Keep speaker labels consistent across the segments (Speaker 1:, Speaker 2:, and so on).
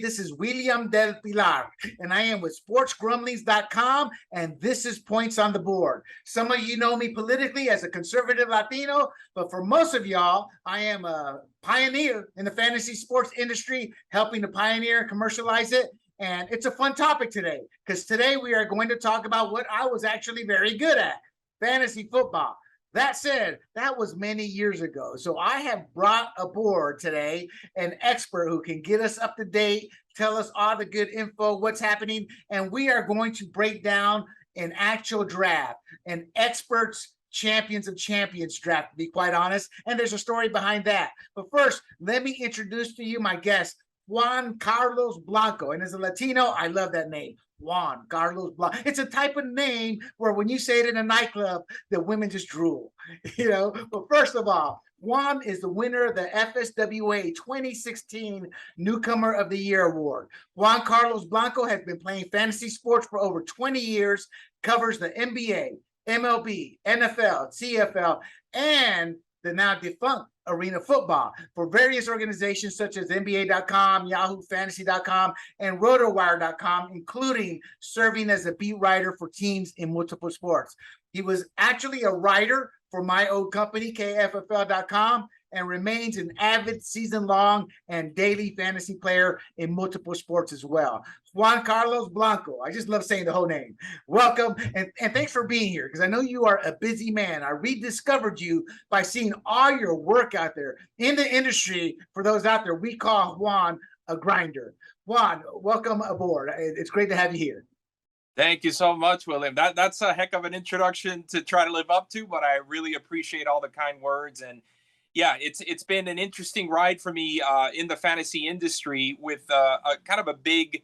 Speaker 1: This is William del Pilar, and I am with sportsgrumblings.com, and this is Points on the Board. Some of you know me politically as a conservative Latino, but for most of y'all, I am a pioneer in the fantasy sports industry, helping to pioneer and commercialize it. And it's a fun topic today, because today we are going to talk about what I was actually very good at, fantasy football. That said, that was many years ago. So I have brought aboard today an expert who can get us up to date, tell us all the good info, what's happening, and we are going to break down an actual draft, an experts champions of champions draft, to be quite honest. And there's a story behind that. But first, let me introduce to you my guest, Juan Carlos Blanco. And as a Latino, I love that name. Juan Carlos Blanco. It's a type of name where when you say it in a nightclub, the women just drool, But first of all, Juan is the winner of the FSWA 2016 Newcomer of the Year Award. Juan Carlos Blanco has been playing fantasy sports for over 20 years, covers the NBA, MLB, NFL, CFL, and the now defunct Arena Football for various organizations such as NBA.com, Yahoo Fantasy.com, and RotoWire.com, including serving as a beat writer for teams in multiple sports. He was actually a writer for my old company, KFFL.com, and remains an avid season-long and daily fantasy player in multiple sports as well. Juan Carlos Blanco. I just love saying the whole name. Welcome, and thanks for being here, because I know you are a busy man. I rediscovered you by seeing all your work out there in the industry. For those out there, we call Juan a grinder. Juan, welcome aboard. It's great to have you here.
Speaker 2: Thank you so much, William. That's a heck of an introduction to try to live up to, but I really appreciate all the kind words. And yeah, it's been an interesting ride for me in the fantasy industry, with a kind of a big,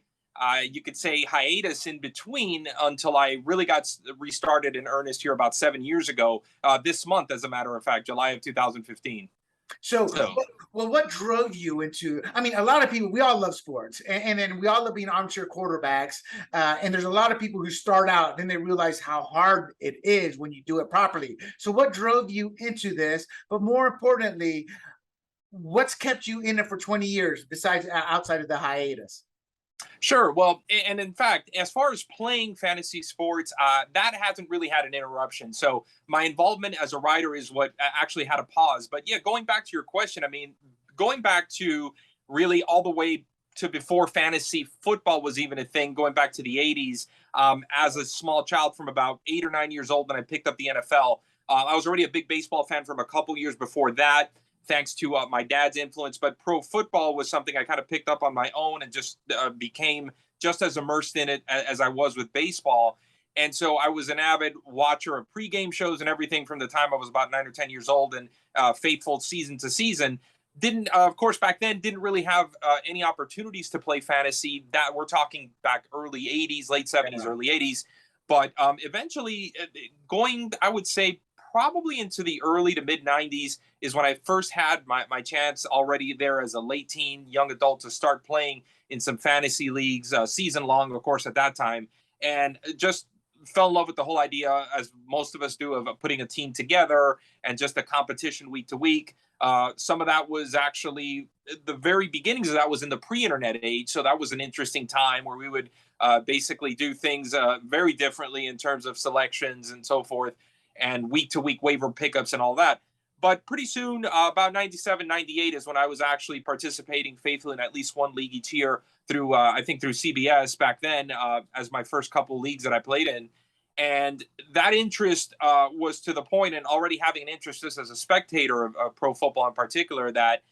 Speaker 2: you could say, hiatus in between until I really got restarted in earnest here about 7 years ago, this month, as a matter of fact, July of 2015.
Speaker 1: So, what drove you into, I mean, a lot of people, we all love sports, and then we all love being armchair quarterbacks, and there's a lot of people who start out, then they realize how hard it is when you do it properly. So what drove you into this? But more importantly, what's kept you in it for 20 years besides outside of the hiatus?
Speaker 2: Sure. Well, and in fact, as far as playing fantasy sports, that hasn't really had an interruption. So my involvement as a writer is what actually had a pause. But yeah, going back to your question, I mean, going back to really all the way to before fantasy football was even a thing, going back to the 80s, as a small child from about 8 or 9 years old, when I picked up the NFL. I was already a big baseball fan from a couple years before that, thanks to my dad's influence. But pro football was something I kind of picked up on my own and just became just as immersed in it as I was with baseball. And so I was an avid watcher of pregame shows and everything from the time I was about 9 or 10 years old, and faithful season to season. Of course, back then, didn't really have any opportunities to play fantasy. That we're talking back early 80s, late 70s, early 80s. But eventually going, I would say, probably into the early to mid 90s is when I first had my chance already there as a late teen, young adult, to start playing in some fantasy leagues, season long, of course, at that time. And just fell in love with the whole idea, as most of us do, of putting a team together and just a competition week to week. Some of that was actually, the very beginnings of that was in the pre-internet age. So that was an interesting time where we would basically do things very differently in terms of selections and so forth, and week-to-week waiver pickups and all that. But pretty soon, about 97, 98 is when I was actually participating faithfully in at least one league each year through, I think through CBS back then, as my first couple of leagues that I played in. And that interest was to the point, and already having an interest just as a spectator of pro football in particular, that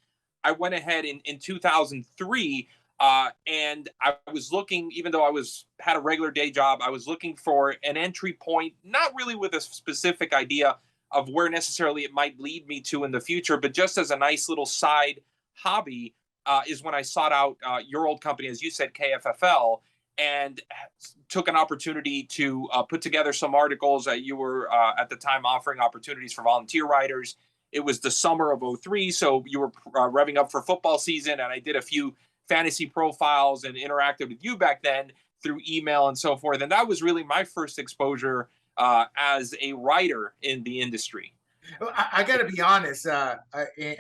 Speaker 2: I went ahead in 2003 and I was looking, even though had a regular day job, I was looking for an entry point, not really with a specific idea of where necessarily it might lead me to in the future, but just as a nice little side hobby, is when I sought out your old company, as you said, KFFL, and took an opportunity to put together some articles that you were at the time offering opportunities for volunteer writers. It was the summer of 03, so you were revving up for football season, and I did a few fantasy profiles and interacted with you back then through email and so forth. And that was really my first exposure as a writer in the industry.
Speaker 1: Well, I got to be honest, and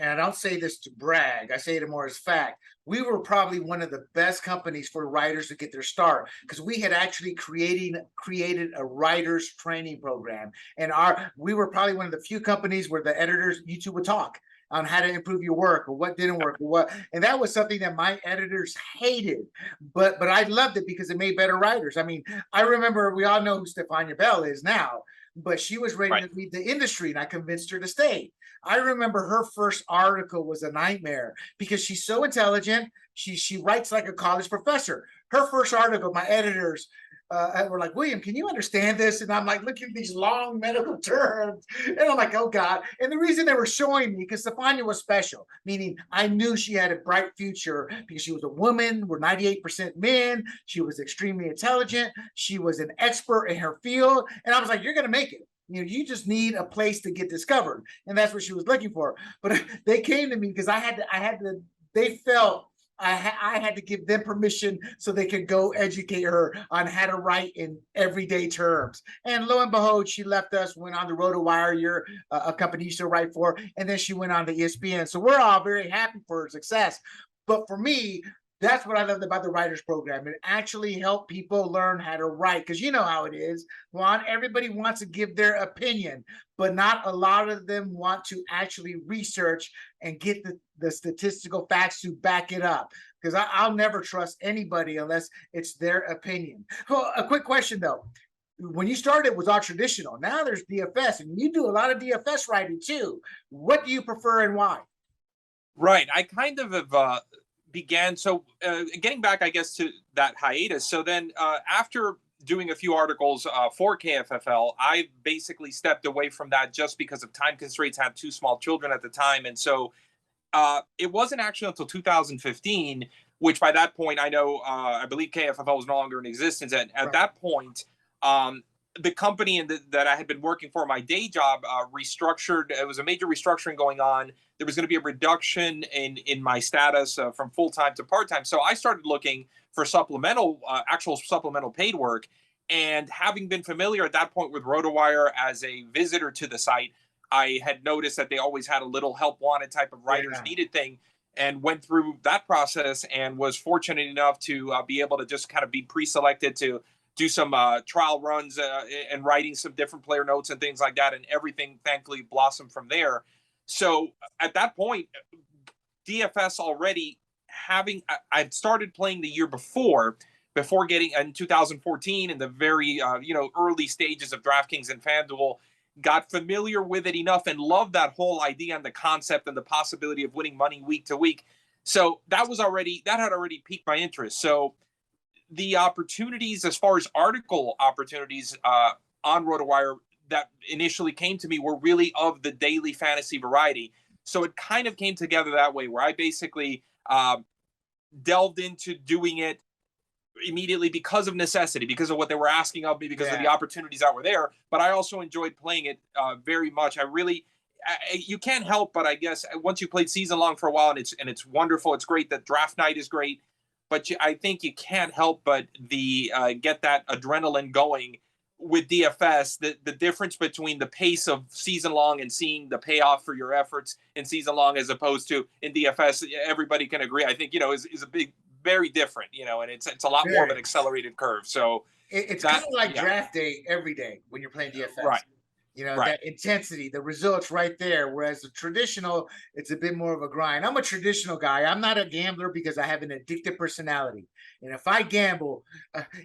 Speaker 1: I don't say this to brag. I say it more as fact. We were probably one of the best companies for writers to get their start because we had actually created a writers training program, and we were probably one of the few companies where the editors, you two would talk on how to improve your work or what didn't work or what, and that was something that my editors hated, but I loved it because it made better writers. I mean, I remember, we all know who Stefania Bell is now, but she was ready to leave the industry, and I convinced her to stay. I remember her first article was a nightmare because she's so intelligent. She writes like a college professor. Her first article, my editors were like, William, can you understand this? And I'm like, look at these long medical terms. And I'm like, oh God. And the reason they were showing me, because Stefania was special, meaning I knew she had a bright future because she was a woman. We're 98% men. She was extremely intelligent. She was an expert in her field. And I was like, you're going to make it. You know, you just need a place to get discovered. And that's what she was looking for. But they came to me because they felt I had to give them permission so they could go educate her on how to write in everyday terms. And lo and behold, she left us, went on the RotoWire, a company you still write for, and then she went on to ESPN. So we're all very happy for her success. But for me, that's what I loved about the writers program. It actually helped people learn how to write, because you know how it is, Juan. Everybody wants to give their opinion, but not a lot of them want to actually research and get the statistical facts to back it up. Because I'll never trust anybody unless it's their opinion. Well, a quick question though. When you started, it was all traditional. Now there's DFS, and you do a lot of DFS writing too. What do you prefer and why?
Speaker 2: Right. I kind of have began. So getting back, I guess, to that hiatus. So then after doing a few articles for KFFL, I basically stepped away from that just because of time constraints. I had two small children at the time. And so it wasn't actually until 2015, which by that point, I know, I believe KFFL was no longer in existence. And at that point, the company that I had been working for, my day job, restructured. It was a major restructuring going on. There was going to be a reduction in my status from full-time to part-time. So I started looking for actual supplemental paid work. And having been familiar at that point with RotoWire as a visitor to the site, I had noticed that they always had a little help wanted type of writers needed thing, and went through that process and was fortunate enough to be able to just kind of be pre-selected to do some trial runs and writing some different player notes and things like that. And everything thankfully blossomed from there. So at that point, DFS already I'd started playing the year before getting in 2014 in the very, early stages of DraftKings and FanDuel, got familiar with it enough and loved that whole idea and the concept and the possibility of winning money week to week. So that had already piqued my interest. So the opportunities, as far as article opportunities on RotoWire that initially came to me, were really of the daily fantasy variety. So it kind of came together that way, where I basically delved into doing it immediately because of necessity, because of what they were asking of me, because of the opportunities that were there. But I also enjoyed playing it very much. You can't help but, I guess, once you played season long for a while, and it's wonderful. It's great that draft night is great. But I think you can't help but get that adrenaline going with DFS. The difference between the pace of season long and seeing the payoff for your efforts in season long, as opposed to in DFS, everybody can agree, I think, is a big, very different, and it's a lot more of an accelerated curve. So
Speaker 1: it's kind of like draft day every day when you're playing DFS.
Speaker 2: Right.
Speaker 1: That intensity, the results right there. Whereas the traditional, it's a bit more of a grind. I'm a traditional guy. I'm not a gambler because I have an addictive personality. And if I gamble,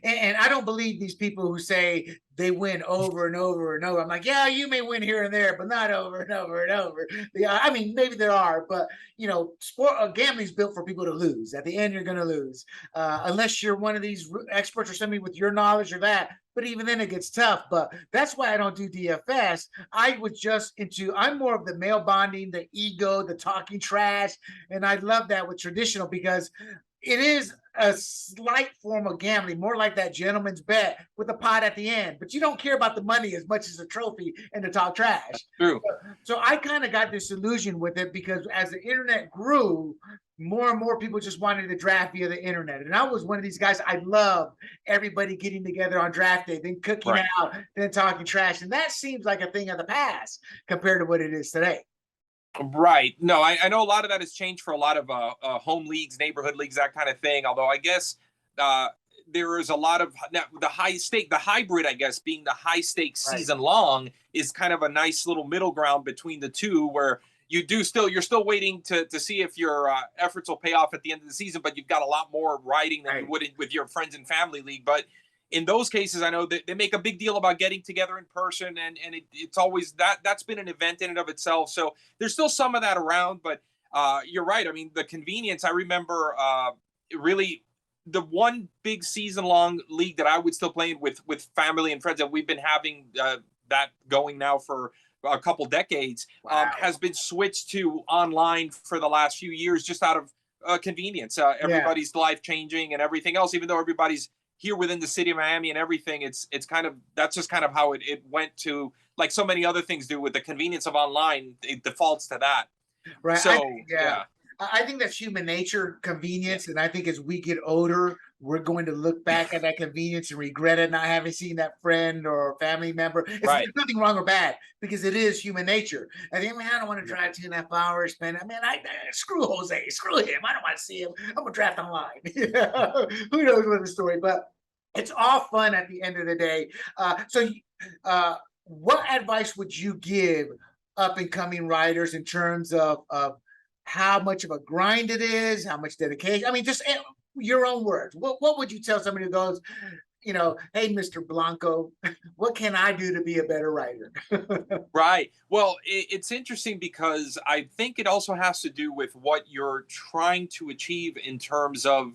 Speaker 1: and I don't believe these people who say they win over and over and over. I'm like, yeah, you may win here and there, but not over and over and over. Yeah, I mean, maybe there are, but gambling is built for people to lose. At the end, you're going to lose, unless you're one of these experts or somebody with your knowledge or that. But even then, it gets tough. But that's why I don't do DFS. I'm more of the male bonding, the ego, the talking trash, and I love that with traditional because it is a slight form of gambling, more like that gentleman's bet with a pot at the end. But you don't care about the money as much as the trophy and the talk trash.
Speaker 2: True.
Speaker 1: So I kind of got disillusioned with it because as the internet grew, more and more people just wanted to draft via the internet. And I was one of these guys. I love everybody getting together on draft day, then cooking out, then talking trash. And that seems like a thing of the past compared to what it is today.
Speaker 2: Right. No, I know a lot of that has changed for a lot of home leagues, neighborhood leagues, that kind of thing. Although I guess there is a lot of the hybrid, I guess, being the high stakes season long is kind of a nice little middle ground between the two, where you're still waiting to see if your efforts will pay off at the end of the season, but you've got a lot more riding than you would with your friends and family league. But in those cases, I know that they make a big deal about getting together in person, and it's always that's been an event in and of itself. So there's still some of that around, but you're right. I mean, the convenience, I remember really the one big season long league that I would still play with family and friends, and we've been having that going now for a couple decades, has been switched to online for the last few years, just out of convenience. Everybody's life changing and everything else, even though everybody's here within the city of Miami and everything, it's kind of, that's just kind of how it went to, like so many other things do with the convenience of online, it defaults to that.
Speaker 1: Right.
Speaker 2: So,
Speaker 1: I think that's human nature, convenience. And I think as we get older, we're going to look back at that convenience and regret it, not having seen that friend or family member. There's nothing wrong or bad, because it is human nature. I think, man, I don't want to drive 2.5 hours, man. Screw Jose, screw him. I don't want to see him. I'm going to draft online. Who knows what the story, but it's all fun at the end of the day. So what advice would you give up and coming writers in terms of how much of a grind it is, how much dedication? I mean, just your own words. What would you tell somebody who goes, hey, Mr. Blanco, what can I do to be a better writer?
Speaker 2: Right. Well, it's interesting because I think it also has to do with what you're trying to achieve in terms of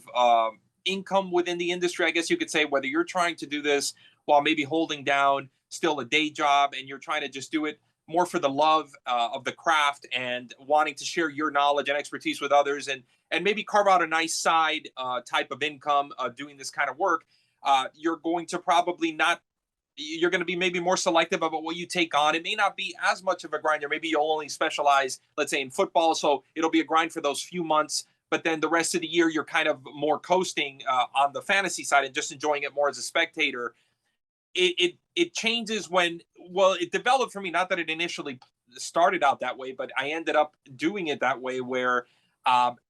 Speaker 2: income within the industry. I guess you could say, whether you're trying to do this while maybe holding down still a day job, and you're trying to just do it more for the love of the craft and wanting to share your knowledge and expertise with others, and maybe carve out a nice side type of income doing this kind of work. You're going to probably not, you're going to be maybe more selective about what you take on. It may not be as much of a grind, or maybe you'll only specialize, let's say, in football. So it'll be a grind for those few months, but then the rest of the year, you're kind of more coasting on the fantasy side and just enjoying it more as a spectator. It changes when, well, it developed for me, not that it initially started out that way, but I ended up doing it that way, where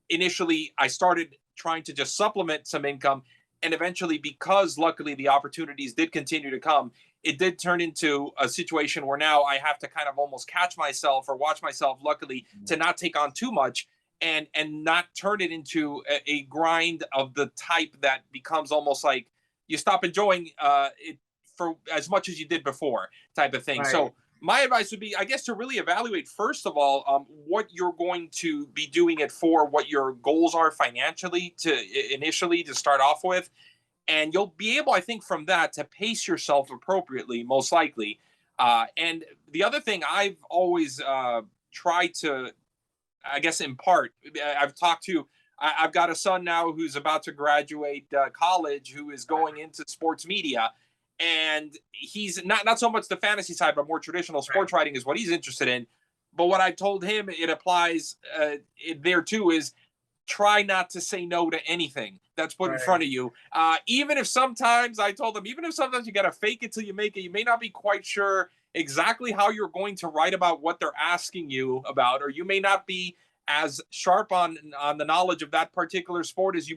Speaker 2: initially I started trying to just supplement some income. And eventually, because luckily the opportunities did continue to come, it did turn into a situation where now I have to kind of almost catch myself or watch myself, luckily, to not take on too much and not turn it into a grind of the type that becomes almost like you stop enjoying it for as much as you did before, type of thing. Right. So my advice would be, I guess, to really evaluate, first of all, what you're going to be doing it for, what your goals are financially initially to start off with. And you'll be able, I think, from that to pace yourself appropriately, most likely. And the other thing I've always tried to, I guess, impart, I've got a son now who's about to graduate college, who is going into sports media. And he's not so much the fantasy side, but more traditional sports writing is what he's interested in. But what I told him, it applies there too, is try not to say no to anything that's put in front of you. Even if sometimes, I told him, even if sometimes you got to fake it till you make it, you may not be quite sure exactly how you're going to write about what they're asking you about, or you may not be as sharp on the knowledge of that particular sport as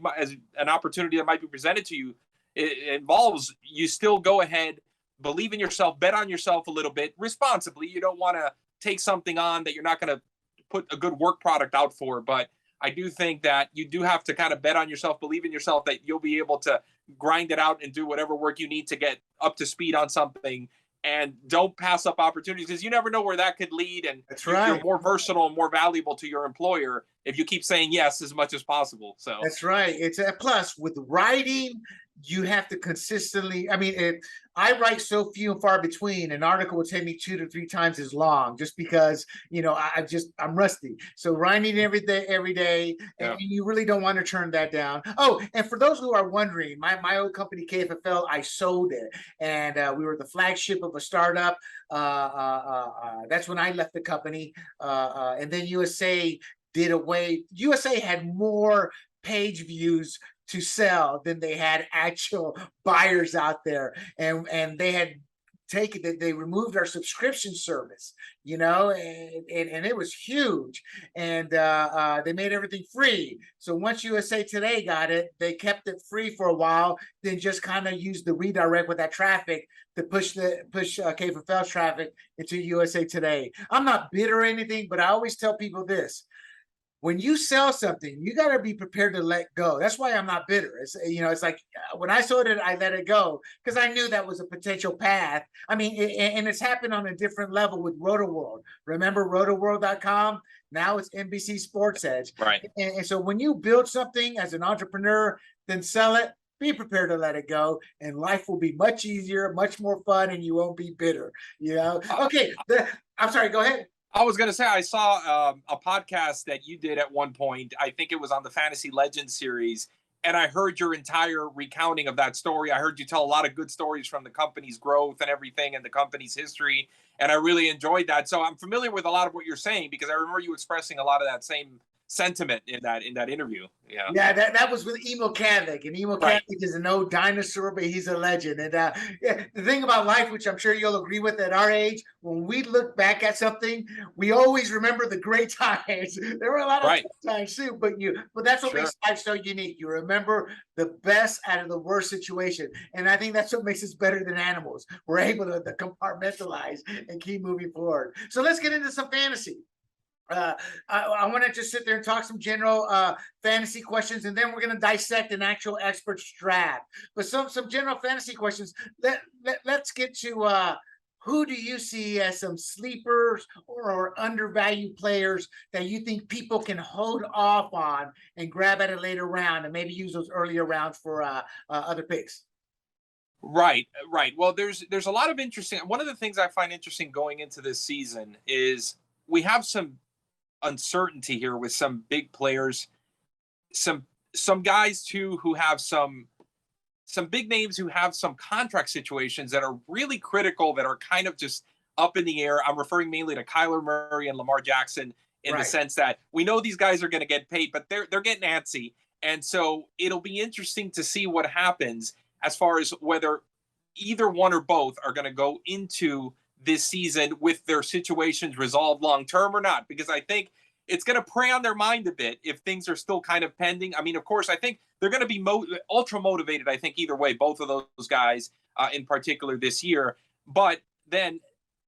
Speaker 2: an opportunity that might be presented to you. It involves, you still go ahead, believe in yourself, bet on yourself a little bit responsibly. You don't want to take something on that you're not going to put a good work product out for. But I do think that you do have to kind of bet on yourself, believe in yourself, that you'll be able to grind it out and do whatever work you need to get up to speed on something. And don't pass up opportunities, because you never know where that could lead. And you're more versatile and more valuable to your employer if you keep saying yes as much as possible. So
Speaker 1: that's right. It's a plus with writing. You have to consistently, I write so few and far between. An article will take me 2 to 3 times as long, just because, I'm rusty. So writing every day, and you really don't want to turn that down. Oh, and for those who are wondering, my old company, KFFL, I sold it. And we were the flagship of a startup. That's when I left the company. And then USA did away. USA had more page views to sell than they had actual buyers out there, and they had taken that they removed our subscription service, and it was huge, and they made everything free. So once USA Today got it, they kept it free for a while, then just kind of used the redirect with that traffic to push KFFL's traffic into USA Today. I'm not bitter or anything, but I always tell people this: when you sell something, you got to be prepared to let go. That's why I'm not bitter. It's like when I sold it, I let it go because I knew that was a potential path. I mean, and it's happened on a different level with RotoWorld. Remember RotoWorld.com? Now it's NBC Sports Edge.
Speaker 2: Right.
Speaker 1: And so when you build something as an entrepreneur, then sell it. Be prepared to let it go, and life will be much easier, much more fun, and you won't be bitter. Okay. I'm sorry. Go ahead.
Speaker 2: I was going to say, I saw a podcast that you did at one point. I think it was on the Fantasy Legends series. And I heard your entire recounting of that story. I heard you tell a lot of good stories from the company's growth and everything and the company's history. And I really enjoyed that. So I'm familiar with a lot of what you're saying because I remember you expressing a lot of that same sentiment in that interview.
Speaker 1: Yeah, that was with Emo Kavik, and Emo Kavik is an old dinosaur, but he's a legend. And the thing about life, which I'm sure you'll agree with, at our age, when we look back at something, we always remember the great times. There were a lot of times too, but that's what makes life so unique. You remember the best out of the worst situation, and I think that's what makes us better than animals. We're able to compartmentalize and keep moving forward. So let's get into some fantasy. I want to just sit there and talk some general fantasy questions, and then we're going to dissect an actual expert's draft. But some general fantasy questions. Let's get to who do you see as some sleepers or undervalued players that you think people can hold off on and grab at a later round, and maybe use those earlier rounds for other picks?
Speaker 2: Right. Well, there's a lot of interesting. One of the things I find interesting going into this season is we have some uncertainty here with some big players, some guys too who have some big names who have some contract situations that are really critical, that are kind of just up in the air. I'm referring mainly to Kyler Murray and Lamar Jackson in the sense that we know these guys are going to get paid, but they're getting antsy. And so it'll be interesting to see what happens as far as whether either one or both are going to go into this season with their situations resolved long-term or not, because I think it's going to prey on their mind a bit if things are still kind of pending. I mean, of course, I think they're going to be ultra motivated, I think, either way, both of those guys in particular this year. But then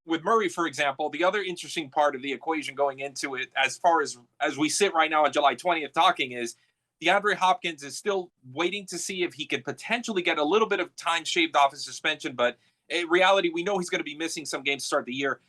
Speaker 2: with Murray, for example, the other interesting part of the equation going into it, as far as we sit right now on July 20th talking, is DeAndre Hopkins is still waiting to see if he could potentially get a little bit of time shaved off his suspension, but in reality, we know he's going to be missing some games to start the year.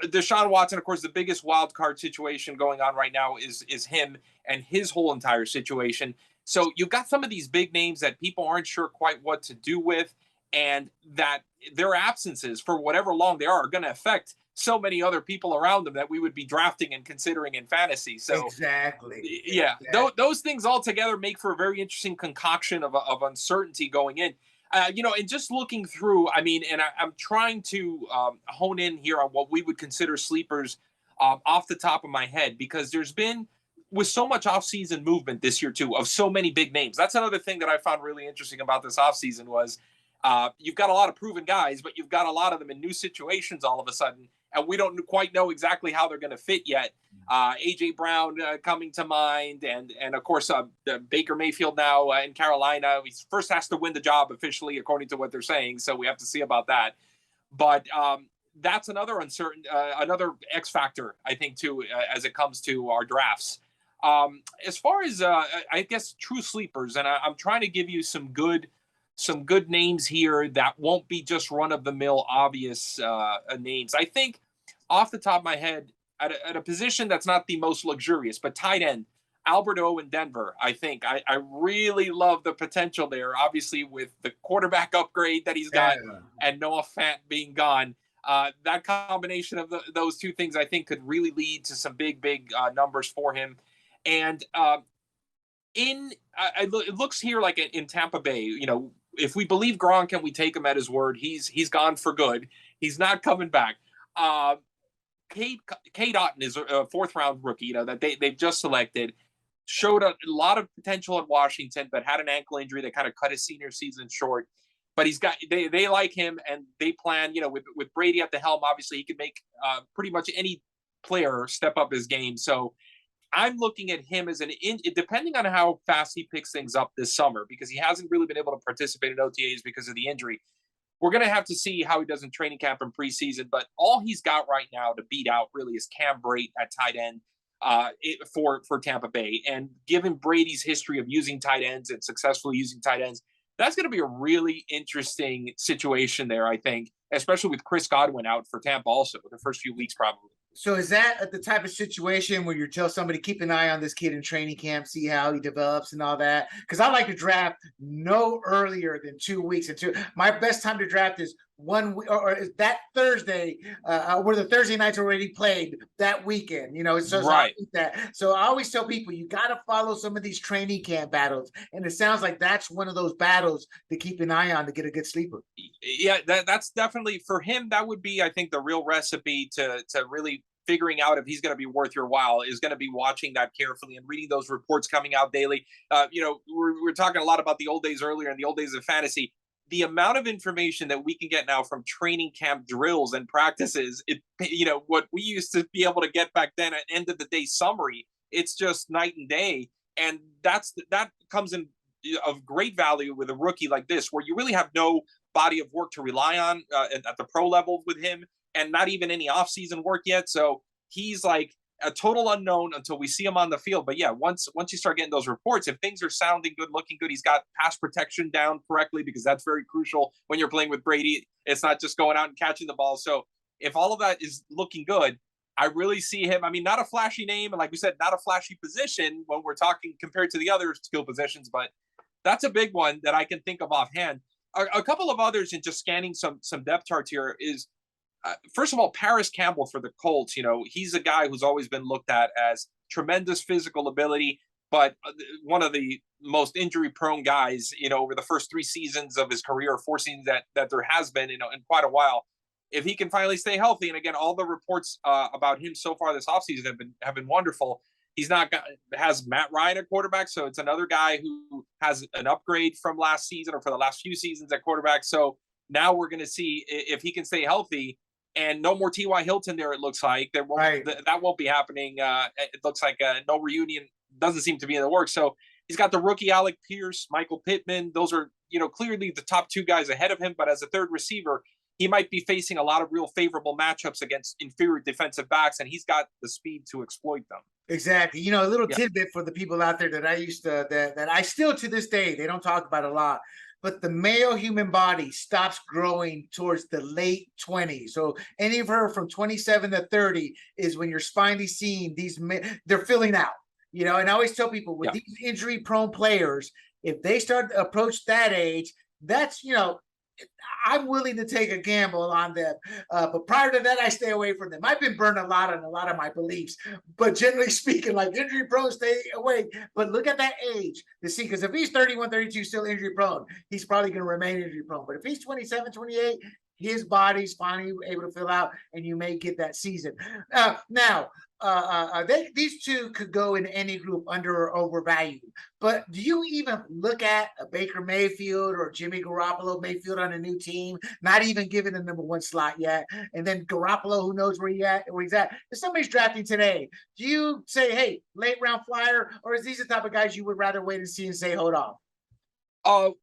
Speaker 2: DeShaunWatson, of course, the biggest wild card situation going on right now is him and his whole entire situation. So you've got some of these big names that people aren't sure quite what to do with, and that their absences, for whatever long they are going to affect so many other people around them that we would be drafting and considering in fantasy. So
Speaker 1: exactly.
Speaker 2: Those things all together make for a very interesting concoction of uncertainty going in. And just looking through, I mean, and I'm trying to hone in here on what we would consider sleepers off the top of my head, because there's been, with so much offseason movement this year too, of so many big names. That's another thing that I found really interesting about this offseason was you've got a lot of proven guys, but you've got a lot of them in new situations all of a sudden, and we don't quite know exactly how they're going to fit yet. A.J. Brown coming to mind, and of course Baker Mayfield now in Carolina. He first has to win the job officially, according to what they're saying, so we have to see about that. But that's another another X factor, I think, too, as it comes to our drafts. As far as I guess true sleepers, and I'm trying to give you some good names here that won't be just run-of-the-mill obvious names. I think off the top of my head, at a position that's not the most luxurious, but tight end, Albert O in Denver. I think I really love the potential there, obviously with the quarterback upgrade that he's got and Noah Fant being gone. That combination of those two things, I think, could really lead to some big numbers for him. And it looks here like in Tampa Bay, if we believe Gronk and we take him at his word, he's gone for good. He's not coming back. Cade Otton is a fourth round rookie, that they've just selected. Showed a lot of potential at Washington, but had an ankle injury that kind of cut his senior season short. But they like him, and they plan, with Brady at the helm, obviously he could make pretty much any player step up his game. So I'm looking at him as depending on how fast he picks things up this summer, because he hasn't really been able to participate in OTAs because of the injury. We're going to have to see how he does in training camp and preseason, but all he's got right now to beat out really is Cam Brate at tight end for Tampa Bay. And given Brady's history of using tight ends and successfully using tight ends, that's going to be a really interesting situation there, I think, especially with Chris Godwin out for Tampa also the first few weeks probably.
Speaker 1: So is that the type of situation where you tell somebody, keep an eye on this kid in training camp, see how he develops and all that? Because I like to draft no earlier than 2 weeks. My best time to draft is 1 week, or is that Thursday, where the Thursday nights already played that weekend, so
Speaker 2: right.
Speaker 1: So I always tell people, you got to follow some of these training camp battles. And it sounds like that's one of those battles to keep an eye on to get a good sleeper.
Speaker 2: Yeah, that's definitely for him. That would be, I think, the real recipe to really figuring out if he's going to be worth your while is going to be watching that carefully and reading those reports coming out daily. We're talking a lot about the old days earlier and the old days of fantasy. The amount of information that we can get now from training camp drills and practices, what we used to be able to get back then at end of the day summary, it's just night and day. And that comes in of great value with a rookie like this, where you really have no body of work to rely on at the pro level with him, and not even any off-season work yet. So he's like a total unknown until we see him on the field. But yeah, once you start getting those reports, if things are sounding good, looking good, he's got pass protection down correctly, because that's very crucial when you're playing with Brady. It's not just going out and catching the ball. So if all of that is looking good, I really see him. I mean, not a flashy name, and like we said, not a flashy position when we're talking compared to the other skill positions, but that's a big one that I can think of offhand. A couple of others in just scanning some depth charts here is, first of all, Paris Campbell for the Colts. He's a guy who's always been looked at as tremendous physical ability, but one of the most injury-prone guys, over the first 3 seasons of his career, or 4 seasons that there has been, in quite a while. If he can finally stay healthy, and again, all the reports about him so far this offseason have been wonderful. He's has Matt Ryan at quarterback, so it's another guy who has an upgrade from last season or for the last few seasons at quarterback. So now we're going to see if he can stay healthy. And no more T.Y. Hilton there, it looks like. That won't be happening. It looks like no reunion doesn't seem to be in the works. So he's got the rookie Alec Pierce, Michael Pittman. Those are, clearly the top 2 guys ahead of him. But as a third receiver, he might be facing a lot of real favorable matchups against inferior defensive backs, and he's got the speed to exploit them.
Speaker 1: Exactly. A little tidbit for the people out there that I used to, that I still to this day, they don't talk about a lot. But the male human body stops growing towards the late 20s. So anywhere from 27 to 30 is when you're finally seeing they're filling out, and I always tell people with these injury prone players, if they start to approach that age, that's, I'm willing to take a gamble on them. But prior to that, I stay away from them. I've been burned a lot on a lot of my beliefs, but generally speaking, like injury prone, stay away. But look at that age to see, because if he's 31, 32, still injury prone, he's probably going to remain injury prone. But if he's 27, 28, his body's finally able to fill out, and you may get that season. These two could go in any group, under or overvalued. But do you even look at a Baker Mayfield or Jimmy Garoppolo, Mayfield on a new team, not even given the number 1 slot yet, and then Garoppolo, who knows where he's at? If somebody's drafting today, do you say, hey, late round flyer, or is these the type of guys you would rather wait and see and say, hold on?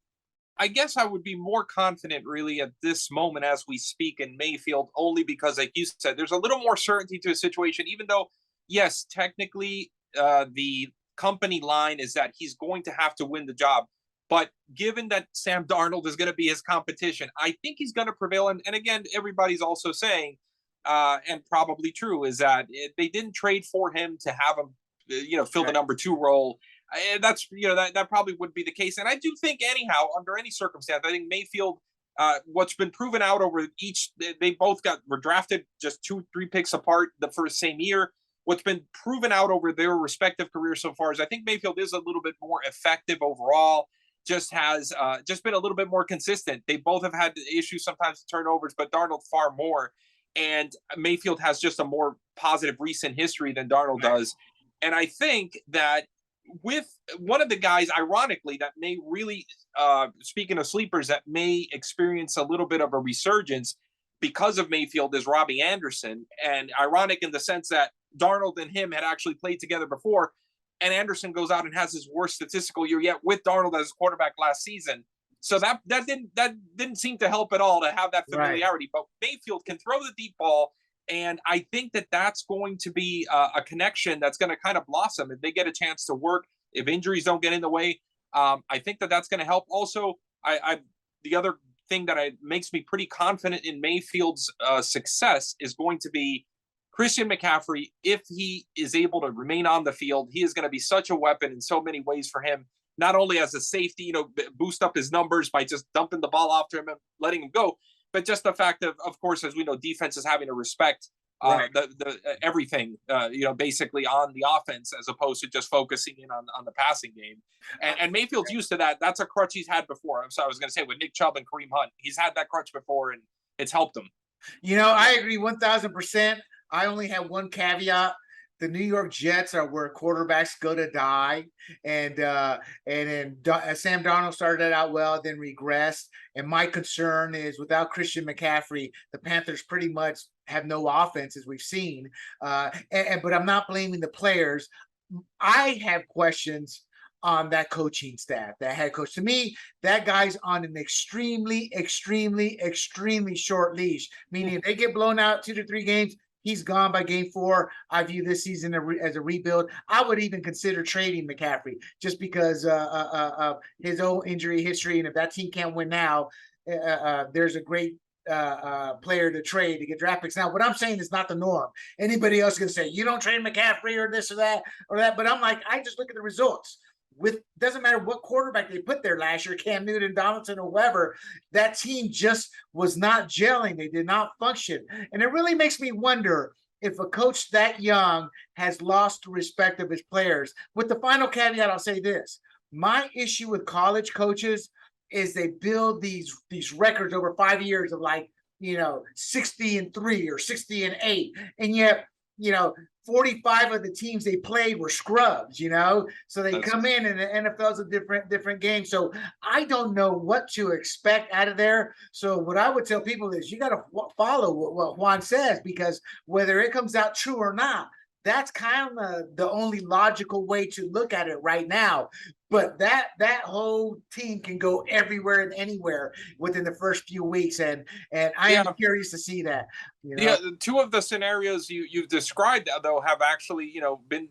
Speaker 2: I guess I would be more confident really at this moment as we speak in Mayfield, only because, like you said, there's a little more certainty to a situation, even though, yes, technically the company line is that he's going to have to win the job. But given that Sam Darnold is going to be his competition, I think he's going to prevail. And again, everybody's also saying, and probably true, is that they didn't trade for him to have him, fill the number 2 role. And that's, that probably would be the case. And I do think anyhow, under any circumstance, I think Mayfield, what's been proven out over they both were drafted just 2-3 picks apart the first same year. What's been proven out over their respective careers so far is I think Mayfield is a little bit more effective overall, just has just been a little bit more consistent. They both have had issues sometimes with turnovers, but Darnold far more. and Mayfield has just a more positive recent history than Darnold does. And I think that with one of the guys, ironically, that may really, speaking of sleepers, that may experience a little bit of a resurgence because of Mayfield is Robbie Anderson. And ironic in the sense that Darnold and him had actually played together before, and Anderson goes out and has his worst statistical year yet with Darnold as quarterback last season. So that didn't seem to help at all to have that familiarity. Right. But Mayfield can throw the deep ball, and I think that that's going to be a connection that's going to kind of blossom if they get a chance to work. If injuries don't get in the way, I think that that's going to help. Also, the other thing that makes me pretty confident in Mayfield's success is going to be Christian McCaffrey. If he is able to remain on the field, he is going to be such a weapon in so many ways for him. Not only as a safety, boost up his numbers by just dumping the ball off to him and letting him go, but just the fact of course, as we know, defense is having to respect the everything, basically on the offense as opposed to just focusing in on the passing game. And Mayfield's used to that. That's a crutch he's had before. So I was going to say with Nick Chubb and Kareem Hunt, he's had that crutch before, and it's helped him.
Speaker 1: I agree 1,000%. I only have one caveat. The New York Jets are where quarterbacks go to die, and then Sam Darnold started out well, then regressed. And my concern is without Christian McCaffrey, the Panthers pretty much have no offense, as we've seen. But I'm not blaming the players. I have questions on that coaching staff, that head coach. To me, that guy's on an extremely, extremely, extremely short leash. Meaning, if they get blown out 2 to 3 games, he's gone by game 4. I view this season as a rebuild. I would even consider trading McCaffrey just because of his own injury history. And if that team can't win now, there's a great player to trade to get draft picks. Now, what I'm saying is not the norm. Anybody else can say, you don't trade McCaffrey or this or that or that. But I'm like, I just look at the results. Doesn't matter what quarterback they put there last year, Cam Newton, Donaldson, or whoever, that team just was not gelling. They did not function. And it really makes me wonder if a coach that young has lost the respect of his players. With the final caveat, I'll say this. My issue with college coaches is they build these records over 5 years of 60-3 or 60-8. And yet, 45 of the teams they played were scrubs, so they come in and the NFL's a different game. So I don't know what to expect out of there. So what I would tell people is you got to follow what Juan says, because whether it comes out true or not, that's kind of the only logical way to look at it right now. But that whole team can go everywhere and anywhere within the first few weeks, and I am curious to see that.
Speaker 2: Yeah, 2 of the scenarios you've described though have actually been,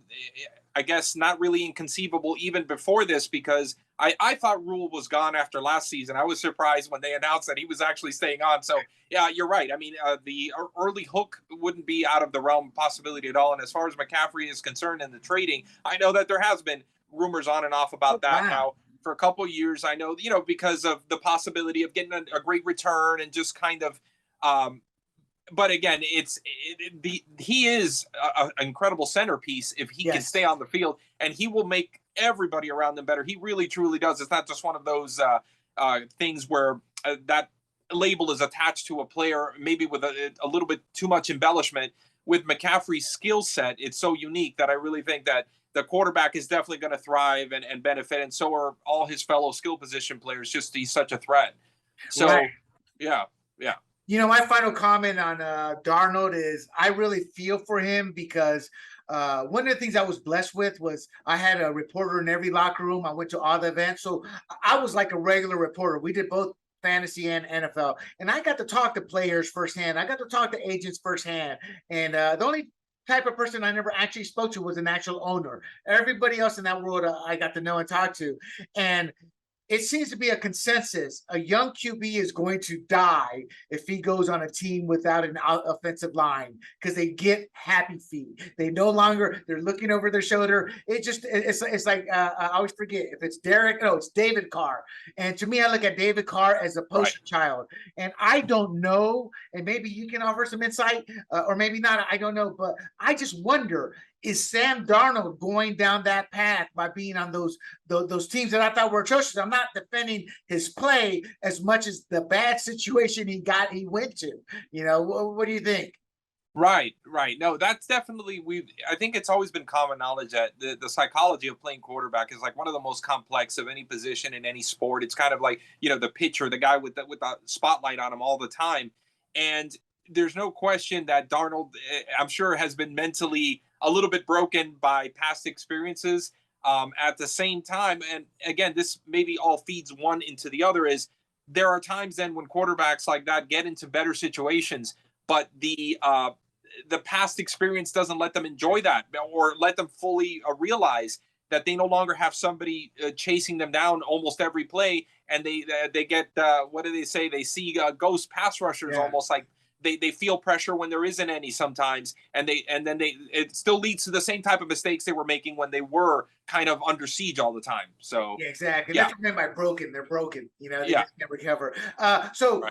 Speaker 2: I guess, not really inconceivable even before this, because I thought Rule was gone after last season. I was surprised when they announced that he was actually staying on. So yeah, you're right. I mean, the early hook wouldn't be out of the realm of possibility at all. And as far as McCaffrey is concerned and the trading, I know that there has been rumors on and off about that now for a couple of years. I know, because of the possibility of getting a great return and just kind of, but again, he is an incredible centerpiece if he can stay on the field, and he will make everybody around them better. He really, truly does. It's not just one of those things where that label is attached to a player, maybe with a little bit too much embellishment. With McCaffrey's skill set, it's so unique that I really think that the quarterback is definitely going to thrive and benefit, and so are all his fellow skill position players. Just he's such a threat. So, yeah.
Speaker 1: My final comment on Darnold is I really feel for him, because one of the things I was blessed with was I had a reporter in every locker room. I went to all the events, so I was like a regular reporter. We did both fantasy and NFL, and I got to talk to players firsthand. I got to talk to agents firsthand, and the only type of person I never actually spoke to was an actual owner. Everybody else in that world I got to know and talk to. And it seems to be a consensus. A young QB is going to die if he goes on a team without an offensive line, because they get happy feet. They're looking over their shoulder. It's like, I always forget if it's it's David Carr. And to me, I look at David Carr as a poster child. And I don't know, and maybe you can offer some insight or maybe not. I don't know, but I just wonder is Sam Darnold going down that path by being on those teams that I thought were atrocious? I'm not defending his play as much as the bad situation he went to. What do you think?
Speaker 2: Right. No, that's definitely I think it's always been common knowledge that the psychology of playing quarterback is like one of the most complex of any position in any sport. It's kind of like, the pitcher, the guy with the spotlight on him all the time. And there's no question that Darnold, I'm sure, has been mentally a little bit broken by past experiences. At the same time, and again, this maybe all feeds one into the other, is there are times then when quarterbacks like that get into better situations, but the past experience doesn't let them enjoy that or let them fully realize that they no longer have somebody chasing them down almost every play, and they get what do they say? They see ghost pass rushers, almost like they feel pressure when there isn't any sometimes, and then it still leads to the same type of mistakes they were making when they were kind of under siege all the time. So
Speaker 1: exactly. That's what I meant by broken. They're broken. They can't recover. So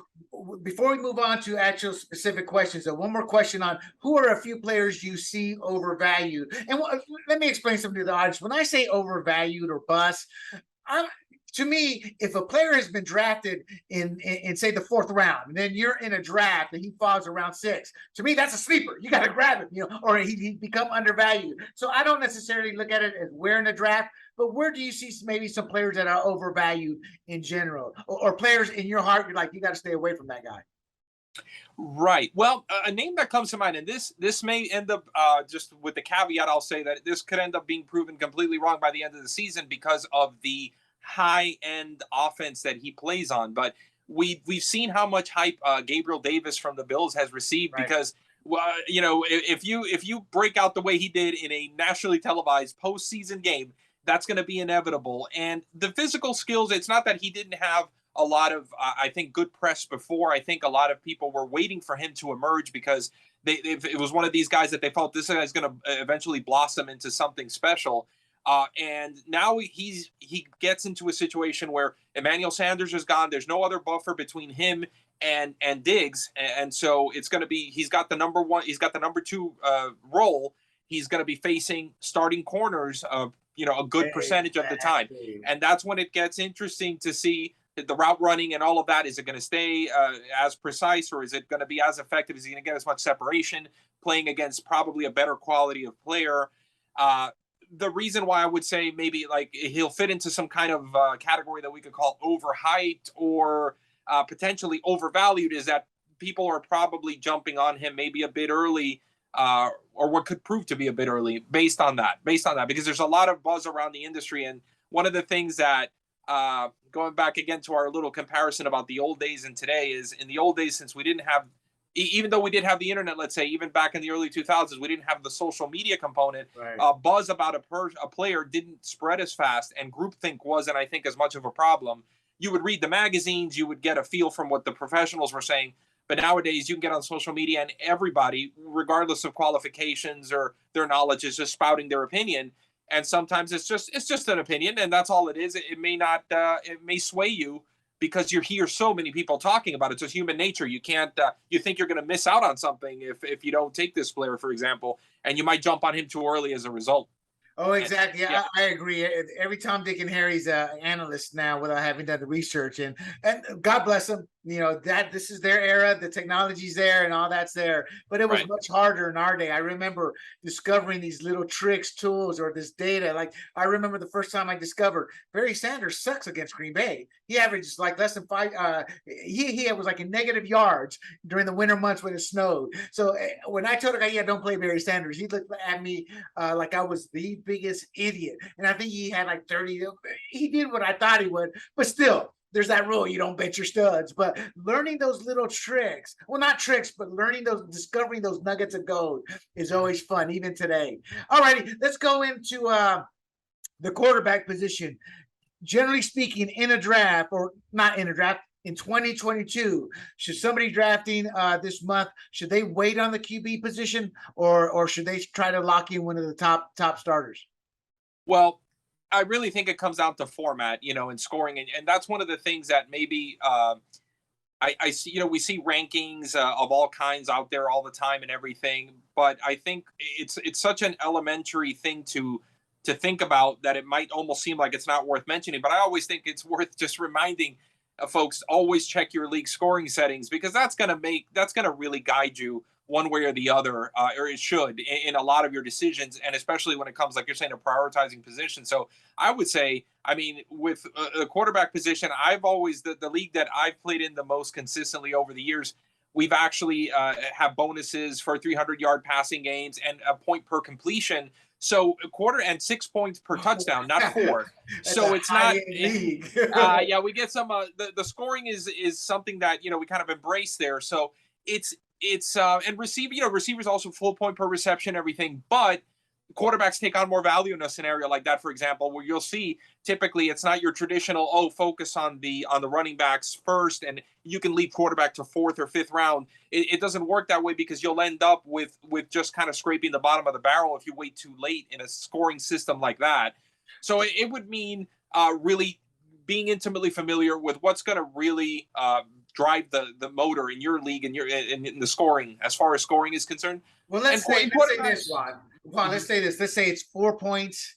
Speaker 1: before we move on to actual specific questions, one more question on who are a few players you see overvalued. And let me explain something to the audience. When I say overvalued or bust, to me, if a player has been drafted in say the 4th round, and then you're in a draft and he falls around 6, to me that's a sleeper. You got to grab him, or he become undervalued. So I don't necessarily look at it as where in the draft, but where do you see maybe some players that are overvalued in general, or players in your heart you're like, you got to stay away from that guy?
Speaker 2: Right. Well, a name that comes to mind, and this may end up just with the caveat, I'll say that this could end up being proven completely wrong by the end of the season because of the high-end offense that he plays on. But we've seen how much hype Gabriel Davis from the Bills has received, right? Because if you break out the way he did in a nationally televised postseason game, that's going to be inevitable. And the physical skills, it's not that he didn't have a lot of, I think, good press before. I think a lot of people were waiting for him to emerge because it was one of these guys that they felt this guy is going to eventually blossom into something special. And now he gets into a situation where Emmanuel Sanders is gone. There's no other buffer between him and Diggs, and so it's going to be he's got the number 2 role. He's going to be facing starting corners of a good percentage of the time, and that's when it gets interesting to see the route running and all of that. Is it going to stay as precise, or is it going to be as effective? Is he going to get as much separation playing against probably a better quality of player? The reason why I would say maybe like he'll fit into some kind of category that we could call overhyped or potentially overvalued is that people are probably jumping on him maybe a bit early, or what could prove to be a bit early based on that, because there's a lot of buzz around the industry. And one of the things that going back again to our little comparison about the old days and today is, in the old days, since we didn't have, even though we did have the internet, let's say, even back in the early 2000s, we didn't have the social media component. Right. Buzz about a player didn't spread as fast, and groupthink wasn't, I think, as much of a problem. You would read the magazines, you would get a feel from what the professionals were saying. But nowadays, you can get on social media, and everybody, regardless of qualifications or their knowledge, is just spouting their opinion. And sometimes it's just an opinion, and that's all it is. It may not, it may sway you, because you hear so many people talking about it. It's just human nature. You can't, you think you're going to miss out on something if you don't take this player, for example, and you might jump on him too early as a result.
Speaker 1: Oh, exactly. Yeah. I agree. Every Tom, Dick, and Harry's an analyst now without having done the research, and God bless them. That this is their era. The technology's there and all that's there, but it was much harder in our day. I remember discovering these little tricks, tools, or this data. Like, I remember the first time I discovered Barry Sanders sucks against Green Bay. He averages like less than 5. He was like in negative yards during the winter months when it snowed. So when I told a guy, yeah, don't play Barry Sanders, he looked at me like I was the biggest idiot. And I think he had like 30. He did what I thought he would, but still, there's that rule, you don't bet your studs. But learning those little tricks, well, not tricks, but discovering those nuggets of gold is always fun, even today. All righty, let's go into the quarterback position. Generally speaking, in a draft, or not in a draft, in 2022, should somebody drafting this month, should they wait on the QB position, or should they try to lock in one of the top starters?
Speaker 2: Well, I really think it comes down to format, and scoring. And that's one of the things that maybe I see, we see rankings of all kinds out there all the time and everything, but I think it's such an elementary thing to think about that it might almost seem like it's not worth mentioning. But I always think it's worth just reminding folks, always check your league scoring settings, because that's gonna really guide you one way or the other, or it should, in a lot of your decisions, and especially when it comes, like you're saying, to prioritizing position. So I would say, I mean, with a quarterback position, I've always, the league that I've played in the most consistently over the years, we've actually have bonuses for 300-yard passing games and a point per completion. So a quarter and 6 points per touchdown, not 4. So it's not. Yeah, we get some. The scoring is something that we kind of embrace there. So it's and receivers also full point per reception, everything, but quarterbacks take on more value in a scenario like that, for example, where you'll see typically it's not your traditional focus on the running backs first and you can lead quarterback to 4th or 5th round. It doesn't work that way, because you'll end up with just kind of scraping the bottom of the barrel if you wait too late in a scoring system like that. So it would mean really being intimately familiar with what's going to really drive the motor in your league and in the scoring, as far as scoring is concerned.
Speaker 1: Well, let's say this, Juan. Let's say this. Let's say it's 4 points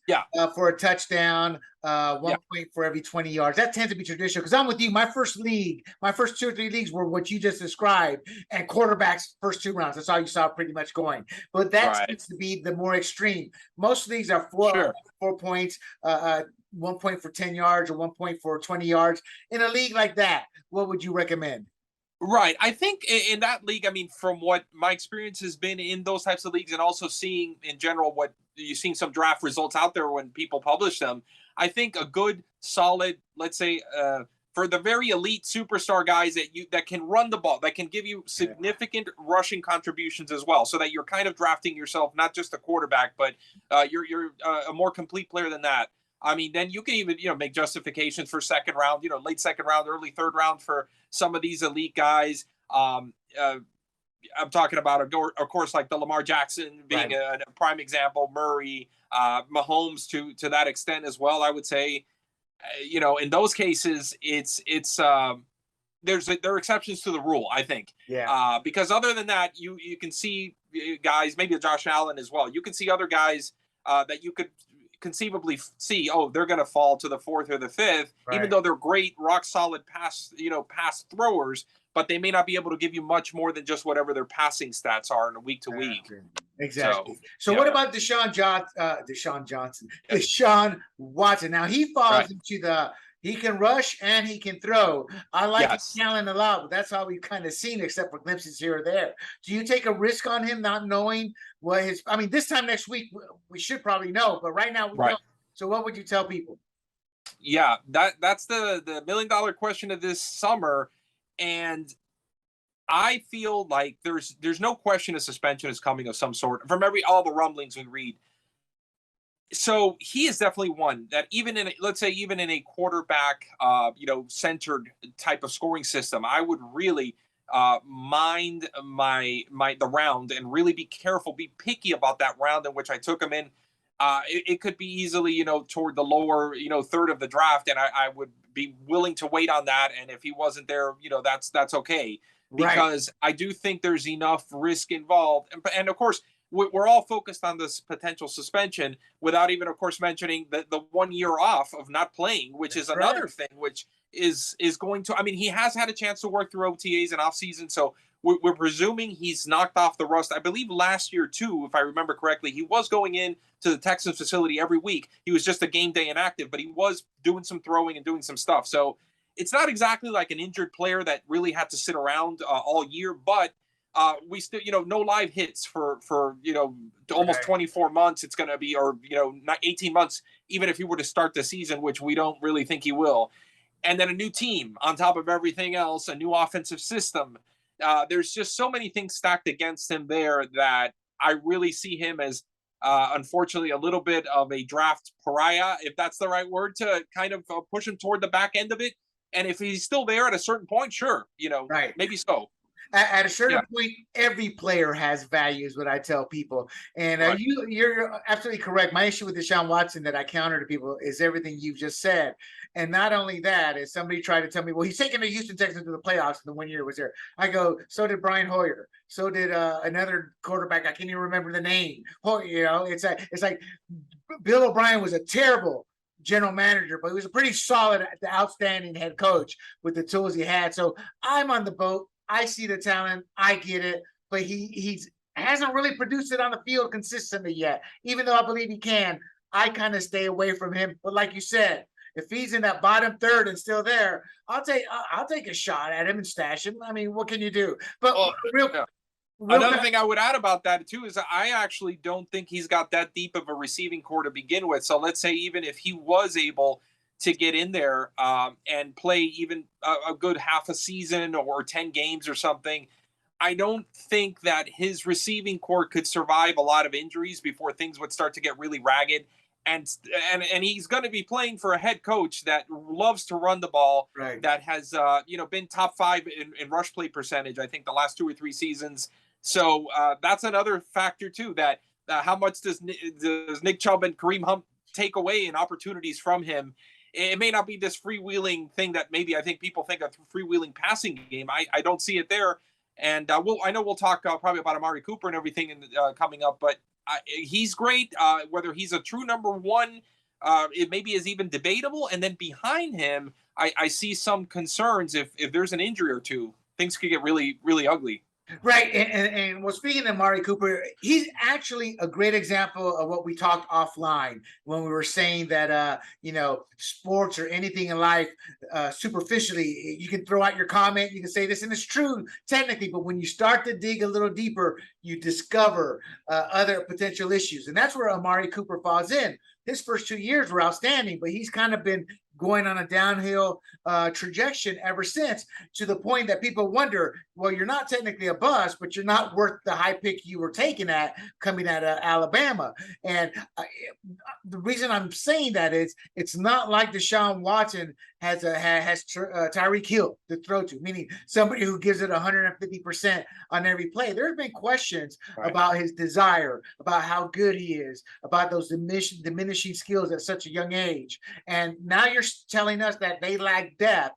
Speaker 1: for a touchdown, 1 point for every 20 yards. That tends to be traditional, because I'm with you. My first 2 or 3 leagues were what you just described, and quarterbacks first 2 rounds. That's all you saw pretty much going. But that tends to be the more extreme. Most leagues are 4 points, 1 point for 10 yards or 1 point for 20 yards. In a league like that, what would you recommend?
Speaker 2: Right. I think in that league, I mean, from what my experience has been in those types of leagues, and also seeing in general what you've seen some draft results out there when people publish them, I think a good, solid, let's say, for the very elite superstar guys that can run the ball, that can give you significant rushing contributions as well, so that you're kind of drafting yourself not just a quarterback, but you're a more complete player than that. I mean, then you can even, make justifications for second round, late second round, early third round for some of these elite guys. I'm talking about, of course, like the Lamar Jackson being a prime example, Murray, Mahomes to that extent as well. I would say, in those cases, there are exceptions to the rule, I think. Yeah. Because other than that, you can see guys, maybe Josh Allen as well. You can see other guys that you could conceivably see, they're going to fall to the 4th or the 5th, even though they're great, rock solid pass throwers, but they may not be able to give you much more than just whatever their passing stats are in a week to week.
Speaker 1: Exactly. So what about Deshaun Watson? Now he falls into he can rush and he can throw. I like his talent a lot, but that's all we've kind of seen, except for glimpses here or there. Do you take a risk on him not knowing what this time next week, we should probably know, but right now we don't. So what would you tell people?
Speaker 2: Yeah, that's the $1 million question of this summer. And I feel like there's no question a suspension is coming of some sort from all the rumblings we read. So he is definitely one that even in a quarterback, centered type of scoring system, I would really mind the round and really be careful, be picky about that round in which I took him in. It could be easily, toward the lower, third of the draft, and I would be willing to wait on that. And if he wasn't there, that's okay, because I do think there's enough risk involved, and of course, we're all focused on this potential suspension without even, of course, mentioning the 1 year off of not playing, which is another thing, which is going to, I mean, he has had a chance to work through OTAs and off season. So we're presuming he's knocked off the rust. I believe last year too, if I remember correctly, he was going in to the Texans facility every week. He was just a game day inactive, but he was doing some throwing and doing some stuff. So it's not exactly like an injured player that really had to sit around all year, but we still, no live hits for almost 24 months. It's going to be, or, not 18 months, even if he were to start the season, which we don't really think he will. And then a new team on top of everything else, a new offensive system. There's just so many things stacked against him there that I really see him as, unfortunately, a little bit of a draft pariah, if that's the right word, to kind of push him toward the back end of it. And if he's still there at a certain point, sure, maybe so.
Speaker 1: At a certain
Speaker 2: Yeah.
Speaker 1: point, every player has value, is what I tell people. And
Speaker 2: Right.
Speaker 1: you're absolutely correct. My issue with DeShaunWatson that I counter to people is everything you've just said. And not only that, is somebody tried to tell me, well, he's taking the Houston Texans to the playoffs in the 1 year it was there. I go, so did Brian Hoyer. So did another quarterback. I can't even remember the name. It's like Bill O'Brien was a terrible general manager, but he was a pretty solid, outstanding head coach with the tools he had. So I'm on the boat. I see the talent. I get it, but he's hasn't really produced it on the field consistently yet. Even though I believe he can, I kind of stay away from him. But like you said, if he's in that bottom third and still there, I'll take a shot at him and stash him. I mean, what can you do? But
Speaker 2: yeah. Another thing I would add about that too is I actually don't think he's got that deep of a receiving core to begin with. So let's say even if he was able to get in there and play even a good half a season or 10 games or something, I don't think that his receiving core could survive a lot of injuries before things would start to get really ragged. And he's going to be playing for a head coach that loves to run the ball,
Speaker 1: right,
Speaker 2: that has been top 5 in rush play percentage, I think, the last 2 or 3 seasons. So that's another factor too. That how much does Nick Chubb and Kareem Hunt take away in opportunities from him? It may not be this freewheeling thing that maybe I think people think a freewheeling passing game. I don't see it there. And I know we'll talk probably about Amari Cooper and everything coming up, but he's great. Whether he's a true number one, it maybe is even debatable. And then behind him, I see some concerns. If there's an injury or two, things could get really, really ugly.
Speaker 1: Right. And well, speaking of Amari Cooper, he's actually a great example of what we talked offline when we were saying that, sports or anything in life, superficially, you can throw out your comment, you can say this, and it's true technically, but when you start to dig a little deeper, you discover other potential issues. And that's where Amari Cooper falls in. His first 2 years were outstanding, but he's kind of been going on a downhill trajectory ever since, to the point that people wonder, well, you're not technically a bust, but you're not worth the high pick you were taken at coming out of Alabama. And the reason I'm saying that is it's not like DeShaunWatson has Tyreek Hill to throw to, meaning somebody who gives it 150% on every play. There's been questions about his desire, about how good he is, about those diminishing skills at such a young age. And now you're telling us that they lack depth.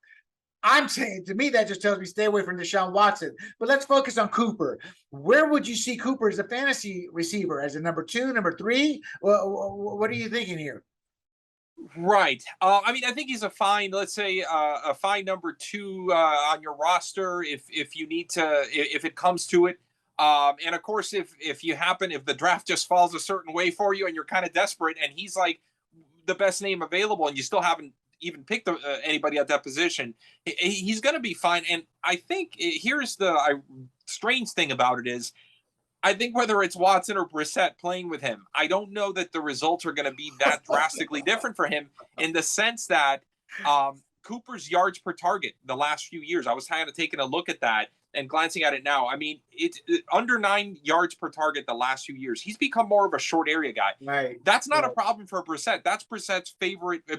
Speaker 1: I'm saying, to me, that just tells me stay away from DeShaunWatson. But let's focus on Cooper. Where would you see Cooper as a fantasy receiver? As a number 2, number 3? What are you thinking here?
Speaker 2: Right. I mean, I think he's a fine, let's say, a fine number 2 on your roster if you need to, if it comes to it. And of course, if the draft just falls a certain way for you and you're kind of desperate and he's like the best name available and you still haven't even picked anybody at that position, he's going to be fine. And I think here's the strange thing about it is, I think whether it's Watson or Brissett playing with him, I don't know that the results are going to be that drastically different for him, in the sense that Cooper's yards per target the last few years, I was kind of taking a look at that and glancing at it now. I mean, it's under 9 yards per target the last few years. He's become more of a short area guy.
Speaker 1: Right.
Speaker 2: That's not a problem for Brissett. That's Brissett's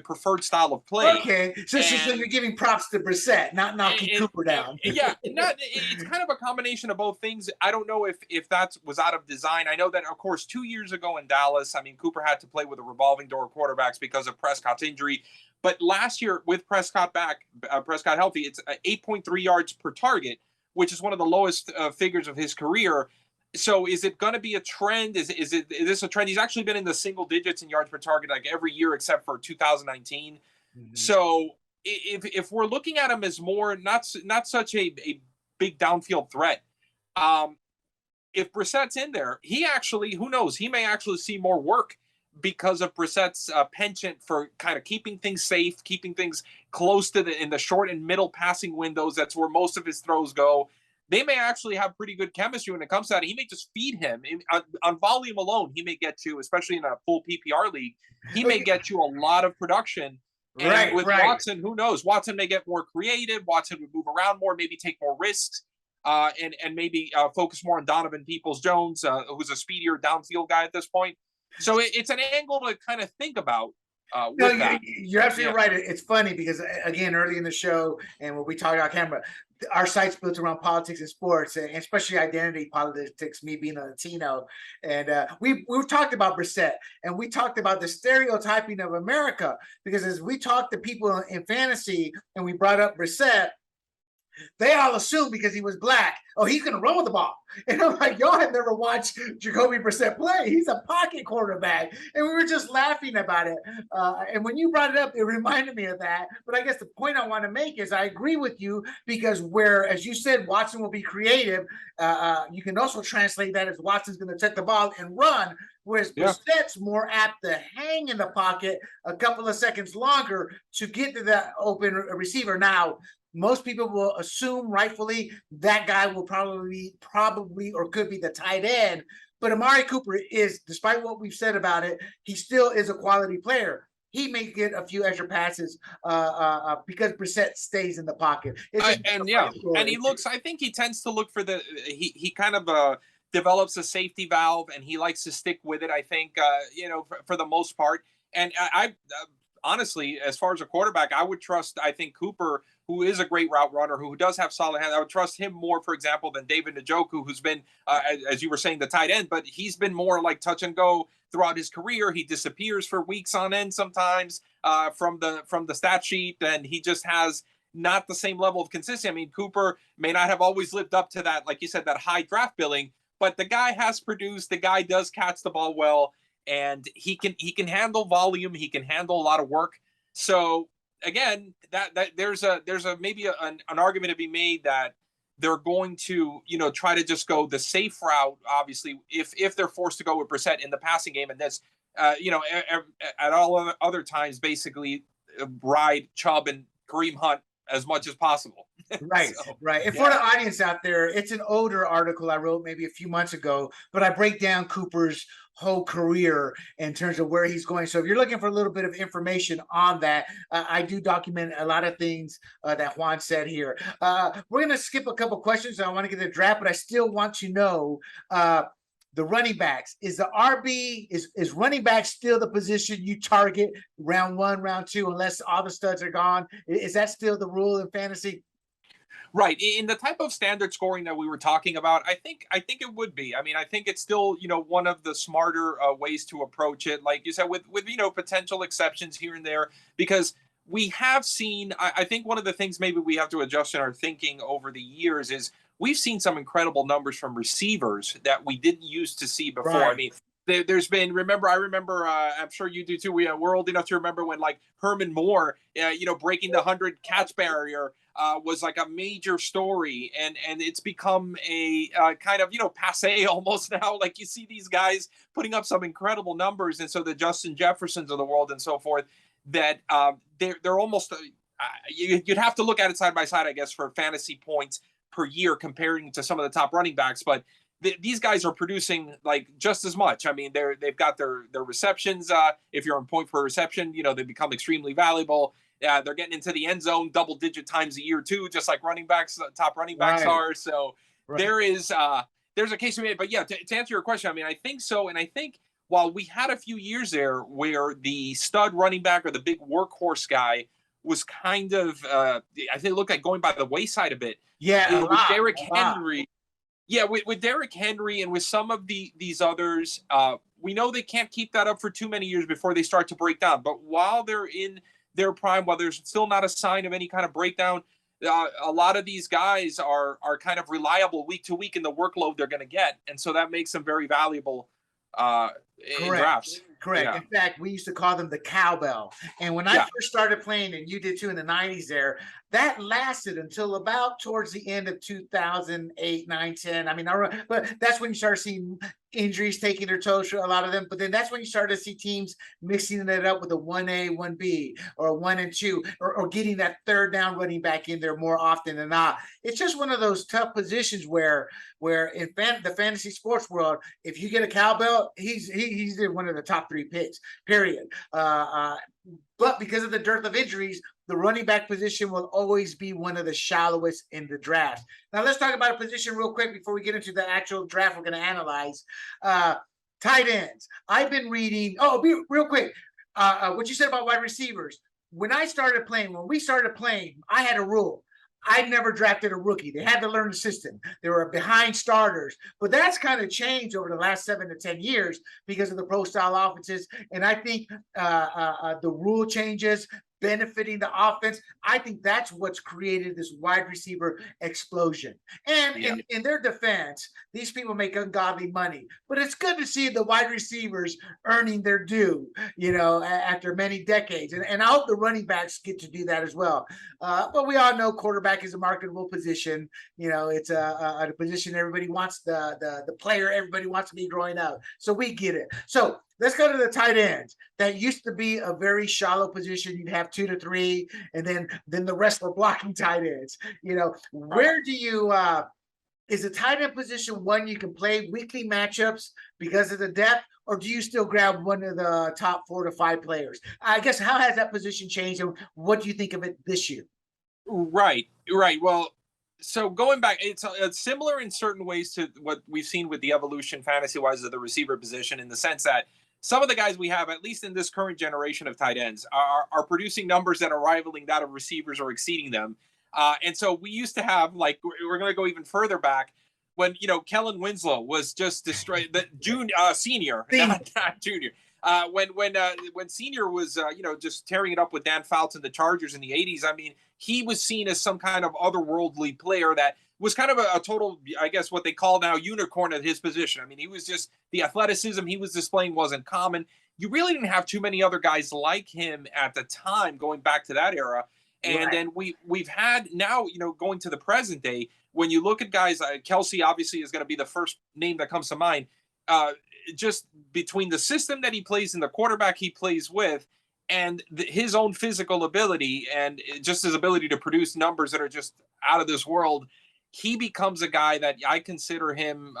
Speaker 2: preferred style of play.
Speaker 1: Okay, so you're giving props to Brissett, not knocking Cooper down.
Speaker 2: Yeah, it's kind of a combination of both things. I don't know if that was out of design. I know that, of course, 2 years ago in Dallas, I mean, Cooper had to play with a revolving door of quarterbacks because of Prescott's injury. But last year, with Prescott back, Prescott healthy, it's 8.3 yards per target, which is one of the lowest figures of his career. So is it going to be a trend? Is this a trend? He's actually been in the single digits in yards per target like every year except for 2019. Mm-hmm. So if we're looking at him as more not such a big downfield threat, if Brissett's in there, he actually, who knows, he may actually see more work because of Brissett's penchant for kind of keeping things safe, keeping things close to in the short and middle passing windows. That's where most of his throws go. They may actually have pretty good chemistry when it comes to that. He may just feed him on volume alone. He may get you, especially in a full PPR league, he may get you a lot of production. And with Watson, who knows? Watson may get more creative. Watson would move around more, maybe take more risks, and maybe focus more on Donovan Peoples-Jones, who's a speedier downfield guy at this point. So it's an angle to kind of think about.
Speaker 1: No,
Speaker 2: with that.
Speaker 1: you're absolutely right. It's funny because, again, early in the show and when we talked on camera, our site's built around politics and sports, and especially identity politics, me being a Latino. And we talked about Brissett, and we talked about the stereotyping of America, because as we talked to people in fantasy and we brought up Brissett, they all assumed because he was black, oh, he's going to run with the ball. And I'm like, y'all have never watched Jacoby Brissett play. He's a pocket quarterback. And we were just laughing about it. And when you brought it up, it reminded me of that. But I guess the point I want to make is I agree with you, because where, as you said, Watson will be creative, you can also translate that as Watson's going to take the ball and run, whereas Brissett's more apt to hang in the pocket a couple of seconds longer to get to that open receiver. Now, most people will assume rightfully that guy will probably or could be the tight end. But Amari Cooper is, despite what we've said about it, he still is a quality player. He may get a few extra passes because Brissett stays in the pocket.
Speaker 2: And he looks, I think he tends to look for he kind of develops a safety valve, and he likes to stick with it, I think, for the most part. And I honestly, as far as a quarterback, I would trust, I think, Cooper, who is a great route runner, who does have solid hands. I would trust him more, for example, than David Njoku, who's been, as you were saying, the tight end, but he's been more like touch and go throughout his career. He disappears for weeks on end sometimes from the stat sheet, and he just has not the same level of consistency. I mean, Cooper may not have always lived up to that, like you said, that high draft billing, but the guy has produced. The guy does catch the ball well, and he can handle volume. He can handle a lot of work. So again, that there's maybe an argument to be made that they're going to, try to just go the safe route, obviously, if they're forced to go with Brissett in the passing game, and that's at all other times basically ride Chubb and Kareem Hunt as much as possible.
Speaker 1: Right, right. And for the audience out there, it's an older article I wrote maybe a few months ago, but I break down Cooper's whole career in terms of where he's going. So if you're looking for a little bit of information on that, I do document a lot of things that Juan said here. We're going to skip a couple questions. I want to get the draft, but I still want to know the running backs. Is the RB, is running back still the position you target round one, round two, unless all the studs are gone? Is that still the rule in fantasy?
Speaker 2: Right. In the type of standard scoring that we were talking about, I think it would be. I mean, I think it's still, one of the smarter ways to approach it. Like you said, with potential exceptions here and there, because we have seen, I think one of the things maybe we have to adjust in our thinking over the years is we've seen some incredible numbers from receivers that we didn't used to see before. Right. I mean, there's been, I remember, I'm sure you do too. We're old enough to remember when like Herman Moore, breaking the 100 catch barrier was like a major story, and it's become a kind of, passe almost now. Like you see these guys putting up some incredible numbers. And so the Justin Jeffersons of the world and so forth, that they're almost, you'd have to look at it side by side, I guess, for fantasy points per year comparing to some of the top running backs. But these guys are producing like just as much. I mean, they've got their receptions. If you're on point per reception, they become extremely valuable. They're getting into the end zone double-digit times a year too, just like running backs, top running backs are. So there's a case to be made. But yeah, to answer your question, I mean, I think so, and I think while we had a few years there where the stud running back or the big workhorse guy was kind of, I think it looked like going by the wayside a bit.
Speaker 1: Yeah,
Speaker 2: with Derrick Henry. Yeah, with Derrick Henry and with some of these others, we know they can't keep that up for too many years before they start to break down. But while they're in their prime, while there's still not a sign of any kind of breakdown, a lot of these guys are kind of reliable week to week in the workload they're going to get. And so that makes them very valuable in drafts.
Speaker 1: Correct. Yeah. In fact, we used to call them the cowbell. And when I first started playing, and you did too in the 90s there, that lasted until about towards the end of 2008, 9, 10. I mean, but that's when you start seeing injuries taking their toll, a lot of them. But then that's when you start to see teams mixing it up with a 1A, 1B, or a 1 and 2, or getting that third down running back in there more often than not. It's just one of those tough positions where in the fantasy sports world, if you get a cowbell, he's one of the top 3 picks, period. But because of the dearth of injuries, the running back position will always be one of the shallowest in the draft. Now, let's talk about a position real quick before we get into the actual draft we're going to analyze. Tight ends. I've been reading. Real quick. what you said about wide receivers. When we started playing, I had a rule. I never drafted a rookie. They had to learn the system. They were behind starters. But that's kind of changed over the last 7 to 10 years because of the pro-style offenses. And I think the rule changes benefiting the offense. I think that's what's created this wide receiver explosion. And in their defense, these people make ungodly money. But it's good to see the wide receivers earning their due, after many decades. And I hope the running backs get to do that as well. But we all know quarterback is a marketable position. It's a position everybody wants, the player everybody wants to be growing up. So we get it. So let's go to the tight ends. That used to be a very shallow position. You'd have 2 to 3, and then the rest were blocking tight ends. Where do you is the tight end position one you can play weekly matchups because of the depth, or do you still grab one of the top 4 to 5 players? I guess, how has that position changed, and what do you think of it this year?
Speaker 2: Right. Well, so going back, it's similar in certain ways to what we've seen with the evolution fantasy-wise of the receiver position, in the sense that some of the guys we have, at least in this current generation of tight ends, are producing numbers that are rivaling that of receivers or exceeding them. And so we used to have, like, we're going to go even further back when, Kellen Winslow was just destroyed, the senior, not junior. When senior was, just tearing it up with Dan Fouts and the Chargers in the 80s, I mean, he was seen as some kind of otherworldly player that was kind of a total, I guess, what they call now unicorn at his position. I mean, he was just, the athleticism he was displaying wasn't common. You really didn't have too many other guys like him at the time, going back to that era. And then we've had now, going to the present day, when you look at guys, Kelsey obviously is going to be the first name that comes to mind. Just between the system that he plays and the quarterback he plays with, and his own physical ability, and just his ability to produce numbers that are just out of this world, he becomes a guy that I consider him,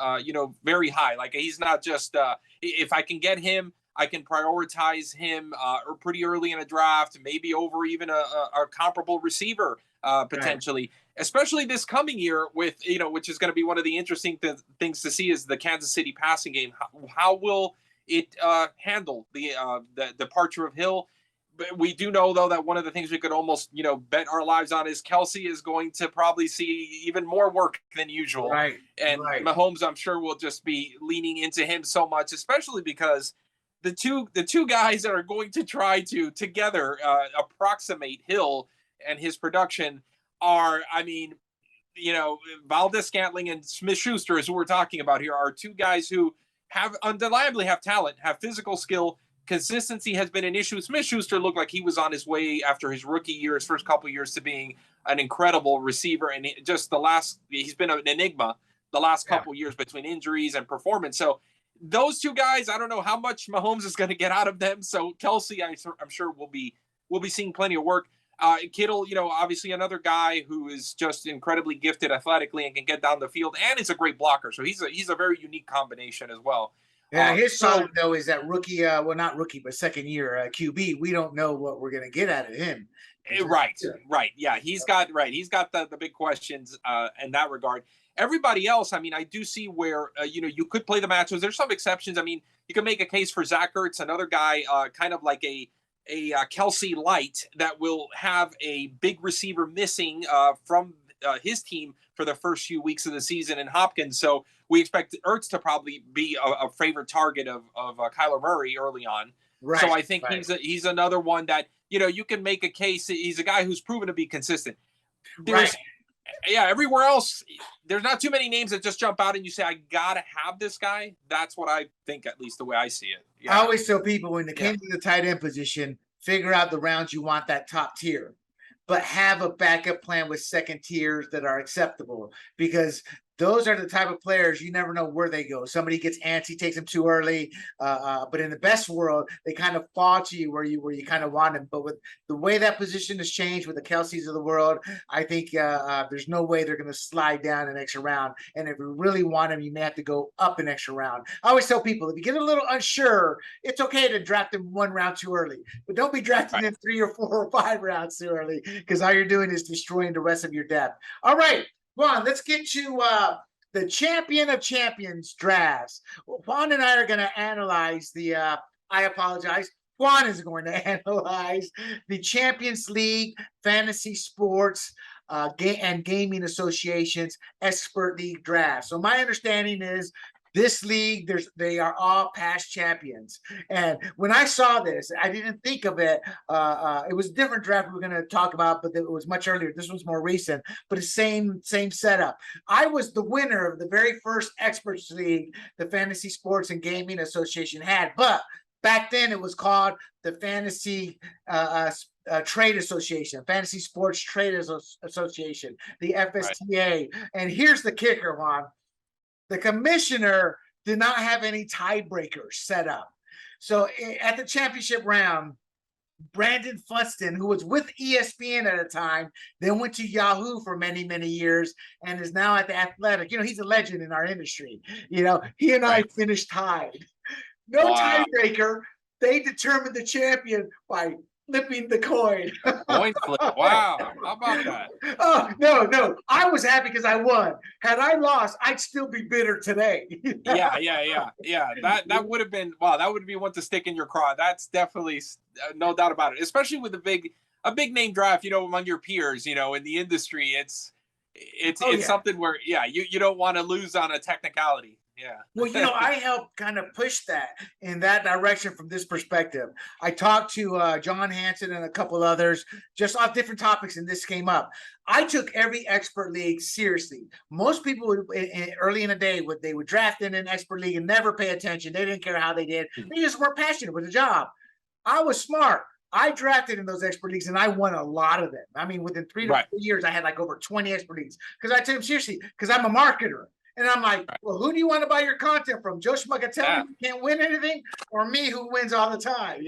Speaker 2: very high. Like, he's not just, if I can get him, I can prioritize him or pretty early in a draft, maybe over even a comparable receiver potentially, especially this coming year with, which is going to be one of the interesting things to see is the Kansas City passing game. How will it handle the departure of Hill? We do know, though, that one of the things we could almost, bet our lives on is Kelsey is going to probably see even more work than usual. And Mahomes, I'm sure, will just be leaning into him so much, especially because the two guys that are going to try to together approximate Hill and his production are, I mean, Valdez-Scantling and Smith-Schuster, is who we're talking about here, are two guys who undeniably have talent, have physical skill. Consistency has been an issue. Smith-Schuster looked like he was on his way after his rookie year, his first couple years, to being an incredible receiver. And he's been an enigma the last couple years between injuries and performance. So those two guys, I don't know how much Mahomes is going to get out of them. So Kelsey, I'm sure we'll be seeing plenty of work. Kittle, obviously another guy who is just incredibly gifted athletically and can get down the field, and is a great blocker. So he's a very unique combination as well.
Speaker 1: Yeah, his problem, though, is that rookie, not rookie, but second year QB. We don't know what we're going to get out of him.
Speaker 2: Right. Yeah, he's got the big questions in that regard. Everybody else, I mean, I do see where, you could play the matchups. There's some exceptions. I mean, you can make a case for Zach Ertz, another guy kind of like a Kelsey light that will have a big receiver missing from his team for the first few weeks of the season in Hopkins. So we expect Ertz to probably be a favorite target of Kyler Murray early on. So I think he's another one that, you can make a case. He's a guy who's proven to be consistent. Everywhere else, there's not too many names that just jump out and you say, I got to have this guy. That's what I think, at least the way I see it.
Speaker 1: Yeah. I always tell people, when it came to the tight end position, figure out the rounds you want that top tier, but have a backup plan with second tiers that are acceptable, because those are the type of players you never know where they go. Somebody gets antsy, takes them too early. But in the best world, they kind of fall to you where you kind of want them. But with the way that position has changed with the Kelseys of the world, I think there's no way they're going to slide down an extra round. And if you really want them, you may have to go up an extra round. I always tell people, if you get a little unsure, it's okay to draft them 1 round too early. But don't be drafting them 3 or 4 or 5 rounds too early, because all you're doing is destroying the rest of your depth. All right. Juan, let's get to the champion of champions drafts. Juan and I are going to analyze the, I apologize, Juan is going to analyze the Champions League Fantasy Sports and Gaming Association's Expert League Draft. So my understanding is this league, they are all past champions. And when I saw this, I didn't think of it. It was a different draft we were going to talk about, but it was much earlier. This was more recent, but the same setup. I was the winner of the very first Experts League the Fantasy Sports and Gaming Association had, but back then it was called the Fantasy Trade Association, Fantasy Sports Trade Association, the FSGA. Right. And here's the kicker, Juan. The commissioner did not have any tiebreakers set up. So at the championship round, Brandon Fuston, who was with ESPN at the time, then went to Yahoo for many, many years and is now at the Athletic. He's a legend in our industry. He and I finished tied. No tiebreaker. They determined the champion by flipping the coin.
Speaker 2: Coin flip. Wow. How about that?
Speaker 1: Oh, no. I was happy because I won. Had I lost, I'd still be bitter today.
Speaker 2: Yeah. That would have been, that would be one to stick in your craw. That's definitely no doubt about it. Especially with a big name draft, among your peers, in the industry. It's something where, you don't want to lose on a technicality. Yeah.
Speaker 1: Well, I helped kind of push that in that direction from this perspective. I talked to John Hansen and a couple others just off different topics, and this came up. I took every expert league seriously. Most people would, early in the day, they would draft in an expert league and never pay attention. They didn't care how they did. They just weren't passionate with the job. I was smart. I drafted in those expert leagues and I won a lot of them. I mean, within 3 to 4 years, I had like over 20 expert leagues because I took them seriously because I'm a marketer. And I'm like, well, who do you want to buy your content from? Joe Schmuckatelli, who can't win anything, or me, who wins all the time?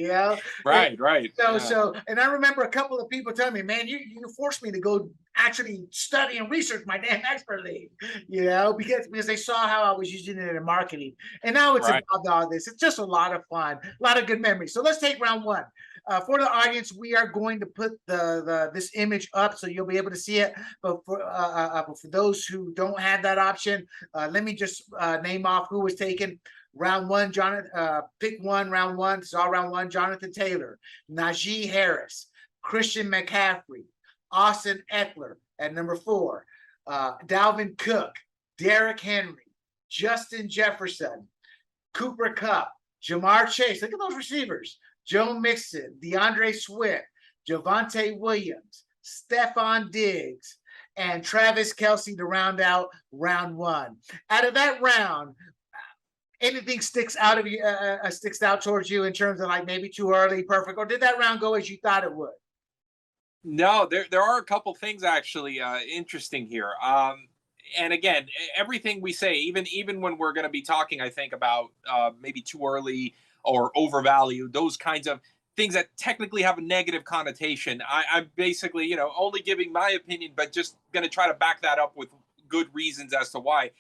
Speaker 2: Right.
Speaker 1: So, and I remember a couple of people telling me, man, you forced me to go actually study and research my damn expert league, because they saw how I was using it in marketing. And now it's about all this. It's just a lot of fun, a lot of good memories. So let's take round one. For the audience, we are going to put this image up so you'll be able to see it. But for those who don't have that option, let me just name off who was taken. Round one, pick one, round one. Saw round one, Jonathan Taylor, Najee Harris, Christian McCaffrey, Austin Eckler at number 4, Dalvin Cook, Derrick Henry, Justin Jefferson, Cooper Kupp, Jamar Chase. Look at those receivers. Joe Mixon, DeAndre Swift, Javonte Williams, Stephon Diggs, and Travis Kelce to round out round one. Out of that round, anything sticks out towards you in terms of like maybe too early, perfect, or did that round go as you thought it would?
Speaker 2: No, there are a couple things actually interesting here. And again, everything we say, even when we're going to be talking, I think about maybe too early or overvalued, those kinds of things that technically have a negative connotation. I'm basically, only giving my opinion, but just going to try to back that up with good reasons as to why.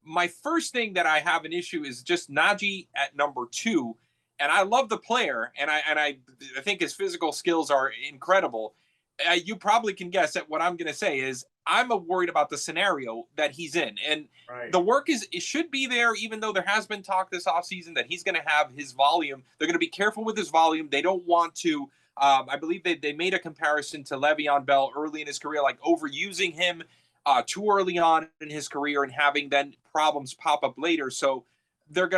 Speaker 2: My first thing that I have an issue is just Najee at number 2. And I love the player, and I think his physical skills are incredible. You probably can guess at what I'm going to say is I'm worried about the scenario that he's in. And the work it should be there, even though there has been talk this offseason that he's going to have his volume. They're going to be careful with his volume. They don't want to, I believe they made a comparison to Le'Veon Bell early in his career, like overusing him too early on in his career and having then problems pop up later. So they're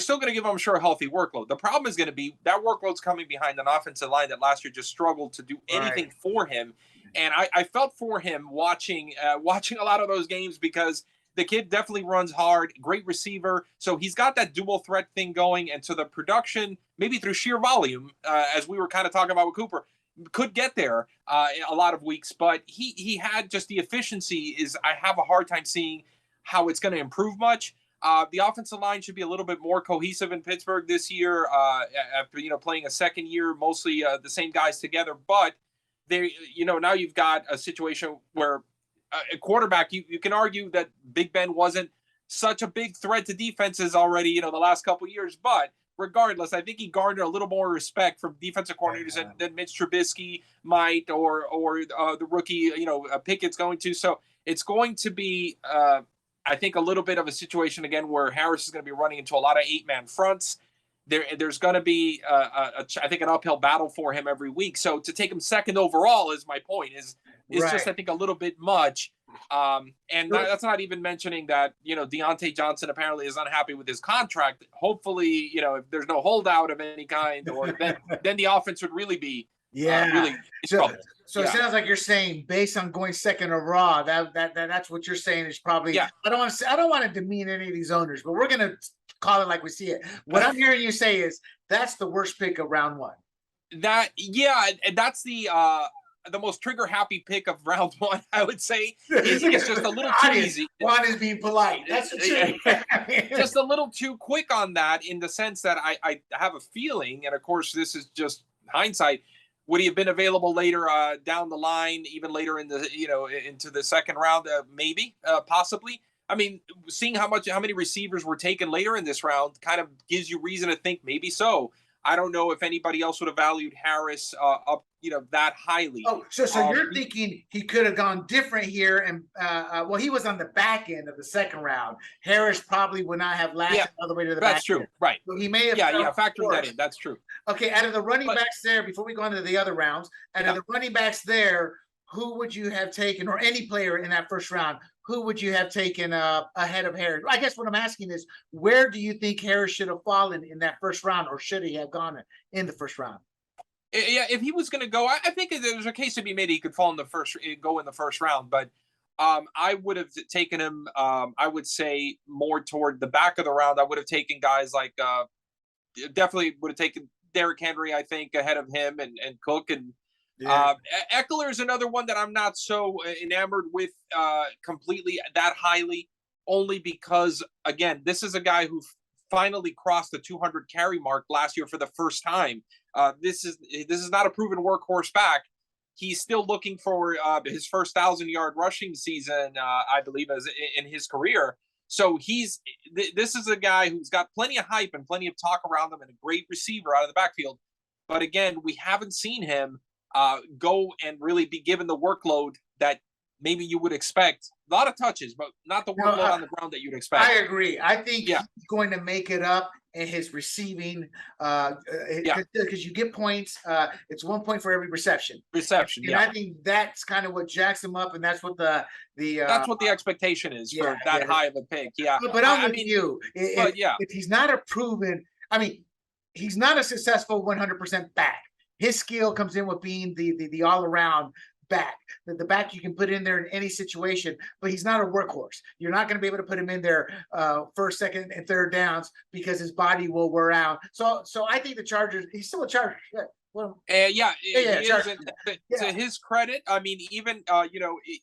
Speaker 2: still going to give him, I'm sure, a hehealthy workload. The problem is going to be that workload's coming behind an offensive line that last year just struggled to do anything for him. And I felt for him watching a lot of those games because the kid definitely runs hard, great receiver. So he's got that dual threat thing going. And so the production, maybe through sheer volume, as we were kind of talking about with Cooper, could get there a lot of weeks. But he had just the efficiency I have a hard time seeing how it's going to improve much. The offensive line should be a little bit more cohesive in Pittsburgh this year after, playing a second year, mostly the same guys together. But now you've got a situation where a quarterback, you can argue that Big Ben wasn't such a big threat to defenses already, the last couple of years. But regardless, I think he garnered a little more respect from defensive coordinators than Mitch Trubisky might or the rookie, Pickett's going to. So it's going to be, I think, a little bit of a situation again where Harris is going to be running into a lot of 8-man fronts. there's going to be I think an uphill battle for him every week. So to take him second overall is my point is just I think a little bit much. And that's not even mentioning that Deontay Johnson apparently is unhappy with his contract. Hopefully, if there's no holdout of any kind, or then the offense would really be really in trouble.
Speaker 1: So it sounds like you're saying, based on going second overall, that's what you're saying is probably. Yeah. I don't want to demean any of these owners, but we're gonna call it like we see it. What I'm hearing you say is that's the worst pick of round one.
Speaker 2: That's the most trigger happy pick of round one, I would say. It's just a little too easy.
Speaker 1: Juan is being polite. That's the truth.
Speaker 2: Just a little too quick on that, in the sense that I have a feeling, and of course this is just hindsight. Would he have been available later down the line, even later in the into the second round? Maybe, possibly. I mean, seeing how many receivers were taken later in this round kind of gives you reason to think maybe so. I don't know if anybody else would have valued Harris up, that highly.
Speaker 1: Oh, so you're thinking he could have gone different here, and well, he was on the back end of the second round. Harris probably would not have lasted all the way to the back.
Speaker 2: That's true,
Speaker 1: end.
Speaker 2: Right?
Speaker 1: So he may have.
Speaker 2: Factoring that in. That's true.
Speaker 1: Okay, out of the running backs there, before we go into the other rounds, out of the running backs there, who would you have taken, or any player in that first round? Who would you have taken ahead of Harris? I guess what I'm asking is, where do you think Harris should have fallen in that first round, or should he have gone in the first round?
Speaker 2: Yeah, if he was going to go, I think there's a case to be made he could go in the first round. But I would have taken him. I would say more toward the back of the round. I would have taken guys like definitely would have taken Derrick Henry, I think, ahead of him and Cook and. Yeah. Eckler is another one that I'm not so enamored with completely that highly, only because, again, this is a guy who finally crossed the 200 carry mark last year for the first time. This is not a proven workhorse back. He's still looking for his first 1,000-yard rushing season, I believe, as in his career. So this is a guy who's got plenty of hype and plenty of talk around him, and a great receiver out of the backfield. But again, we haven't seen him go and really be given the workload that maybe you would expect. A lot of touches, but not the workload on the ground that you'd expect.
Speaker 1: I agree. I think he's going to make it up in his receiving, because you get points. It's 1 point for every reception. And I think that's kind of what jacks him up, and that's what that's what
Speaker 2: the expectation is for that high of a pick. Yeah,
Speaker 1: but I'm with you. If he's not a proven, he's not a successful 100% back. His skill comes in with being the all-around back, the back you can put in there in any situation, but he's not a workhorse. You're not going to be able to put him in there first, second, and third downs because his body will wear out. So I think the Chargers, he's still a Charger.
Speaker 2: To his credit, even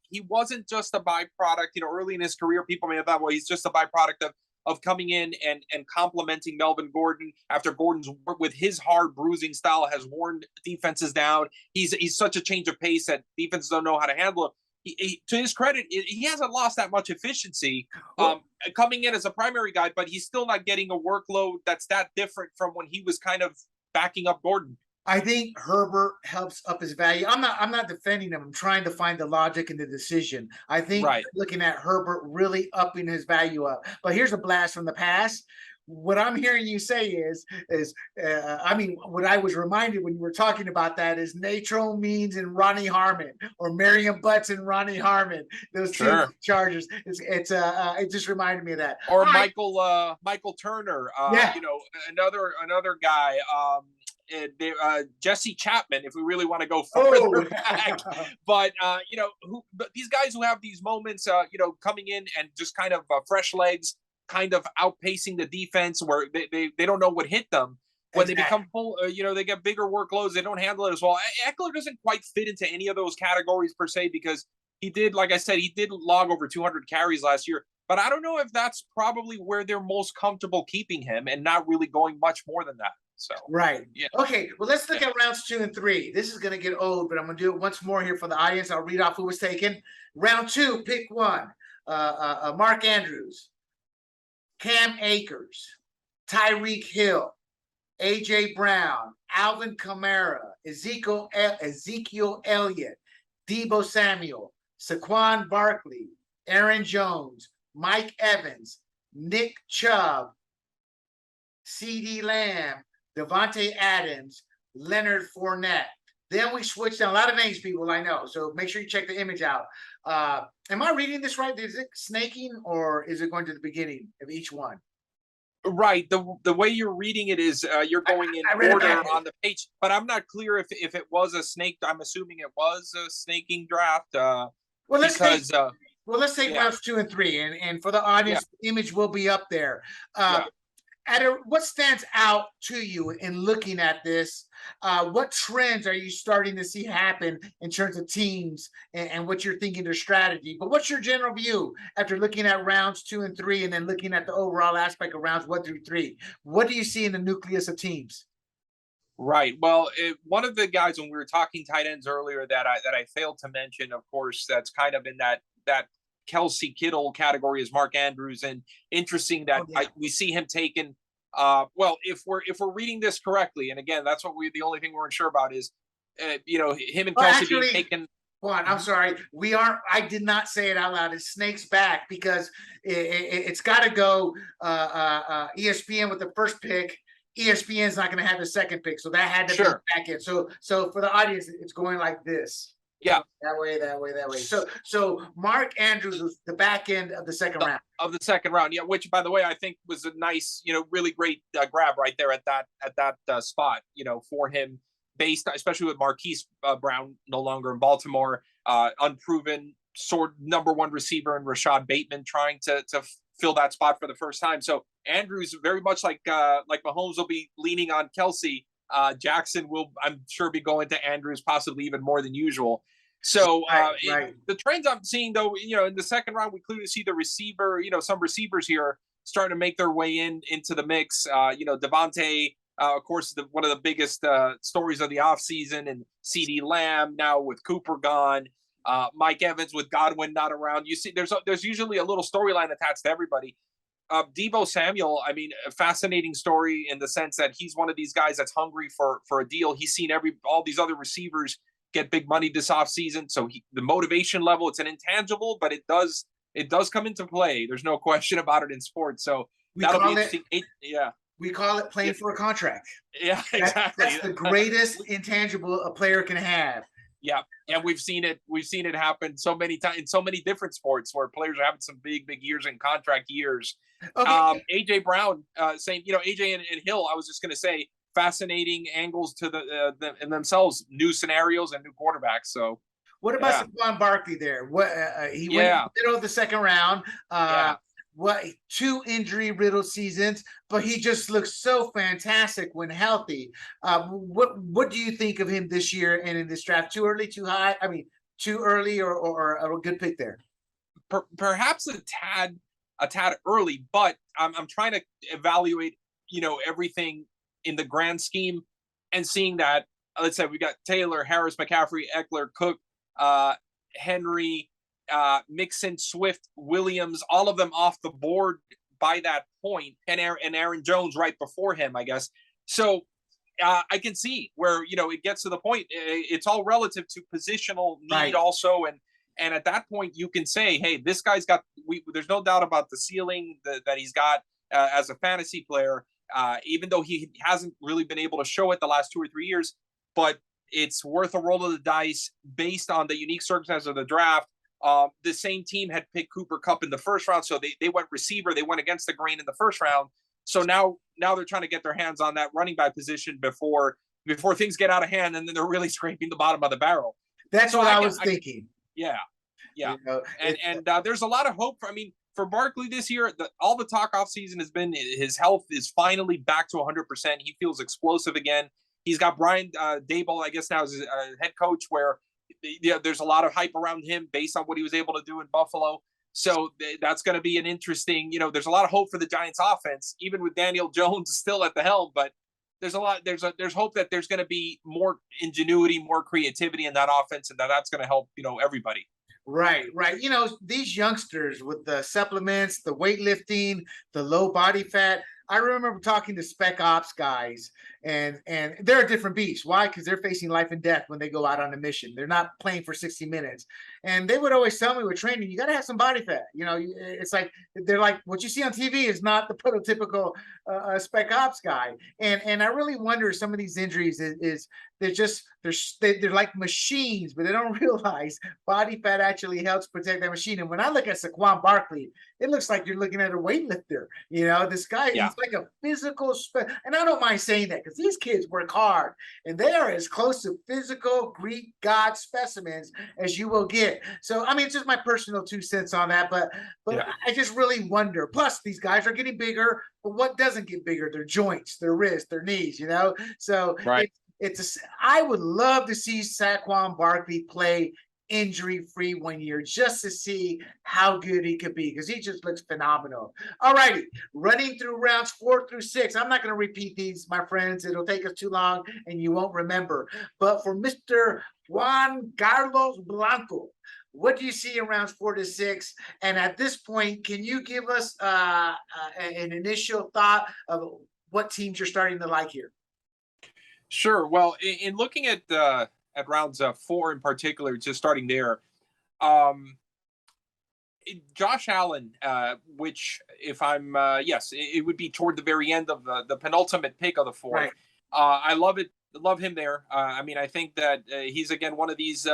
Speaker 2: he wasn't just a byproduct. Early in his career, people may have thought, well, he's just a byproduct of coming in and complementing Melvin Gordon after Gordon's work with his hard bruising style has worn defenses down. He's such a change of pace that defenses don't know how to handle him. To his credit, he hasn't lost that much efficiency coming in as a primary guy, but he's still not getting a workload that's that different from when he was kind of backing up Gordon.
Speaker 1: I think Herbert helps up his value. I'm not defending him. I'm trying to find the logic in the decision. I think looking at Herbert really upping his value up. But here's a blast from the past. What I'm hearing you say is what I was reminded when you were talking about that is Natro Means and Ronnie Harmon, or Merriam Butts and Ronnie Harmon. Those two Chargers. It just reminded me of that.
Speaker 2: Or Michael Turner. Another guy. Jesse Chapman, if we really want to go further back, but these guys who have these moments, coming in and just kind of fresh legs, kind of outpacing the defense, where they don't know what hit them when they become full. They get bigger workloads, they don't handle it as well. Eckler doesn't quite fit into any of those categories per se, because he did log over 200 carries last year. But I don't know if that's probably where they're most comfortable keeping him and not really going much more than that. So
Speaker 1: Okay, well, let's look at rounds 2 and 3. This is going to get old, but I'm going to do it once more here for the audience. I'll read off who was taken. Round 2, pick 1. Mark Andrews, Cam Akers, Tyreek Hill, A.J. Brown, Alvin Kamara, Ezekiel Elliott, Deebo Samuel, Saquon Barkley, Aaron Jones, Mike Evans, Nick Chubb, CeeDee Lamb, Devontae Adams, Leonard Fournette. Then we switched down a lot of names, people, I know. So make sure you check the image out. Am I reading this right? Is it snaking or is it going to the beginning of each one?
Speaker 2: Right. The way you're reading it is you're going in order on the page, but I'm not clear if it was a snake. I'm assuming it was a snaking draft.
Speaker 1: Well, let's take
Speaker 2: yeah.
Speaker 1: rounds 2 and 3, and for the audience, the image will be up there. What stands out to you in looking at this? What trends are you starting to see happen in terms of teams and what you're thinking their strategy? But what's your general view after looking at rounds 2 and 3 and then looking at the overall aspect of rounds 1 through 3? What do you see in the nucleus of teams?
Speaker 2: Right. Well, one of the guys when we were talking tight ends earlier that I failed to mention, of course, that's kind of in that Kelsey Kittle category is Mark Andrews, and interesting that we see him taken. Well, if we're reading this correctly, and again, that's what the only thing we're unsure about is, him and Kelsey being taken.
Speaker 1: Juan, I'm sorry. I did not say it out loud. It's snakes back because it's got to go ESPN with the first pick. ESPN's not going to have the second pick, so that had to be back in. So for the audience, it's going like this.
Speaker 2: Yeah.
Speaker 1: That way. So Mark Andrews was the back end of the second round.
Speaker 2: Of the second round, yeah, which by the way, I think was a nice, really great grab right there at that spot, for him, based especially with Marquise Brown no longer in Baltimore, unproven number one receiver in Rashad Bateman trying to fill that spot for the first time. So Andrews, very much like Mahomes will be leaning on Kelsey. Jackson will, I'm sure, be going to Andrews possibly even more than usual. So the trends I'm seeing, though, in the second round, we clearly see the receiver, some receivers here starting to make their way into the mix. Devontae, of course, one of the biggest stories of the offseason, and CeeDee Lamb now with Cooper gone. Mike Evans with Godwin not around. You see, there's usually a little storyline attached to everybody. Deebo Samuel, I mean, a fascinating story in the sense that he's one of these guys that's hungry for a deal. He's seen all these other receivers get big money this offseason. So the motivation level, it's an intangible, but it does come into play. There's no question about it in sports. So that'll be interesting.
Speaker 1: We call it playing for a contract.
Speaker 2: Yeah, exactly.
Speaker 1: That's the greatest intangible a player can have.
Speaker 2: Yeah, and we've seen it happen so many times in so many different sports where players are having some big years and contract years. Okay. AJ Brown saying, AJ and Hill, I was just going to say, fascinating angles to the in themselves, new scenarios and new quarterbacks. So
Speaker 1: what about Saquon Barkley there? He went in the middle of the second round. What 2 injury-riddled seasons, but he just looks so fantastic when healthy. What do you think of him this year and in this draft? Too early, too high? I mean, too early or a good pick there?
Speaker 2: Perhaps a tad early, but I'm trying to evaluate, everything in the grand scheme and seeing that, let's say we got Taylor, Harris, McCaffrey, Eckler, Cook, Henry, Mixon, Swift, Williams, all of them off the board by that point, and Aaron Jones right before him, I guess. So I can see where, it gets to the point. It's all relative to positional need also. And at that point you can say, hey, this guy's got, there's no doubt about the ceiling that he's got as a fantasy player, even though he hasn't really been able to show it the last 2 or 3 years, but it's worth a roll of the dice based on the unique circumstances of the draft. The same team had picked Cooper Kupp in the first round, so they went receiver. They went against the grain in the first round. So now they're trying to get their hands on that running back position before things get out of hand, and then they're really scraping the bottom of the barrel.
Speaker 1: That's what I was thinking.
Speaker 2: Yeah. And there's a lot of hope for Barkley this year. All the talk off season has been his health is finally back to 100%. He feels explosive again. He's got Brian Daboll, I guess now as head coach, where there's a lot of hype around him based on what he was able to do in Buffalo. So that's going to be an interesting, there's a lot of hope for the Giants offense, even with Daniel Jones still at the helm, but there's hope that there's going to be more ingenuity, more creativity in that offense, and that's going to help, everybody.
Speaker 1: Right. These youngsters with the supplements, the weightlifting, the low body fat. I remember talking to spec ops guys, and they're a different beast. Why? Because they're facing life and death when they go out on a mission. They're not playing for 60 minutes. And they would always tell me with training, you got to have some body fat. It's like they're like what you see on TV is not the prototypical spec ops guy. And I really wonder some of these injuries is they're like machines, but they don't realize body fat actually helps protect that machine. And when I look at Saquon Barkley, it looks like you're looking at a weightlifter. This guy, he's like a physical and I don't mind saying that because these kids work hard and they are as close to physical Greek god specimens as you will get. So I mean, it's just my personal 2 cents on that, but I just really wonder. Plus, these guys are getting bigger, but what doesn't get bigger? Their joints, their wrists, their knees. So I would love to see Saquon Barkley play injury-free 1 year just to see how good he could be because he just looks phenomenal. All righty, running through rounds 4 through 6. I'm not going to repeat these, my friends. It'll take us too long and you won't remember. But for Mr. Juan Carlos Blanco, what do you see in rounds 4 to 6? And at this point, can you give us an initial thought of what teams you're starting to like here?
Speaker 2: Sure. Well, in looking at rounds 4 in particular, just starting there, Josh Allen, which if I'm yes, it would be toward the very end of the penultimate pick of the 4th.
Speaker 1: Right.
Speaker 2: I love him there. I mean, I think that he's again one of these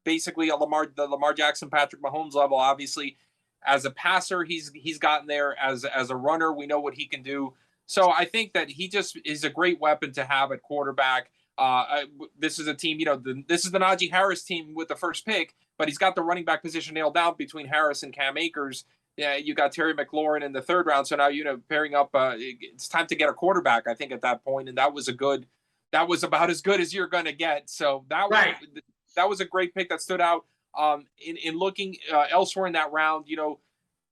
Speaker 2: basically the Lamar Jackson, Patrick Mahomes level. Obviously, as a passer, he's gotten there. As a runner, we know what he can do. So I think that he just is a great weapon to have at quarterback. This is a team, this is the Najee Harris team with the first pick, but he's got the running back position nailed down between Harris and Cam Akers. Yeah, you got Terry McLaurin in the 3rd round. So now, pairing up, it's time to get a quarterback, I think, at that point. And that was about as good as you're going to get. So that was a great pick that stood out. In looking elsewhere in that round,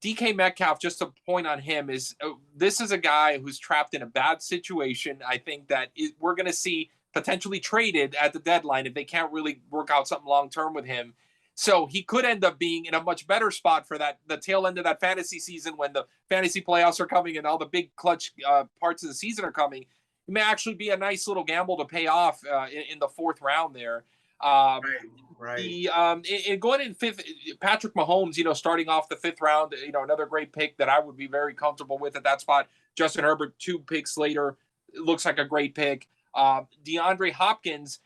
Speaker 2: DK Metcalf, just a point on him is this is a guy who's trapped in a bad situation. I think that we're going to see potentially traded at the deadline if they can't really work out something long-term with him. So he could end up being in a much better spot for the tail end of that fantasy season when the fantasy playoffs are coming and all the big clutch parts of the season are coming. It may actually be a nice little gamble to pay off in the 4th round there. Right. Going in 5th, Patrick Mahomes, starting off the 5th round, another great pick that I would be very comfortable with at that spot. Justin Herbert, 2 picks later, looks like a great pick. DeAndre Hopkins,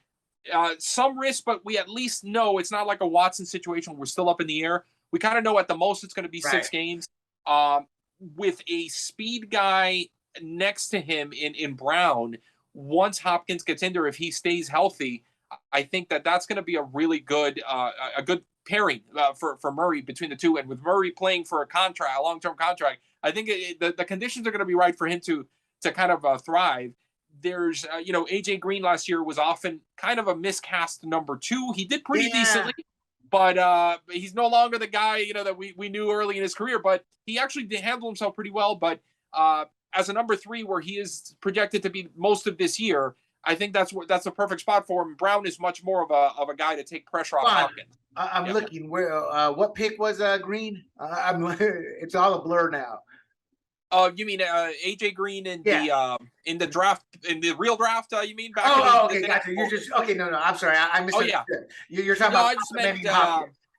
Speaker 2: some risk, but we at least know it's not like a Watson situation where we're still up in the air. We kind of know at the most it's going to be 6 games. With a speed guy next to him in Brown, once Hopkins gets in there, if he stays healthy, I think that's going to be a really good pairing for Murray between the two. And with Murray playing for a long-term contract, I think the conditions are going to be right for him to kind of thrive. There's, AJ Green last year was often kind of a miscast number 2. He did pretty decently, but he's no longer the guy, that we knew early in his career, but he actually did handle himself pretty well. But as a number 3, where he is projected to be most of this year, I think that's a perfect spot for him. Brown is much more of a guy to take pressure off Hopkins.
Speaker 1: I'm looking where what pick was Green? It's all a blur now.
Speaker 2: You mean AJ Green in the draft, in the real draft? You mean back?
Speaker 1: Okay, gotcha. You're just okay. No, I'm sorry. I misunderstood. You're talking about.
Speaker 2: I just meant.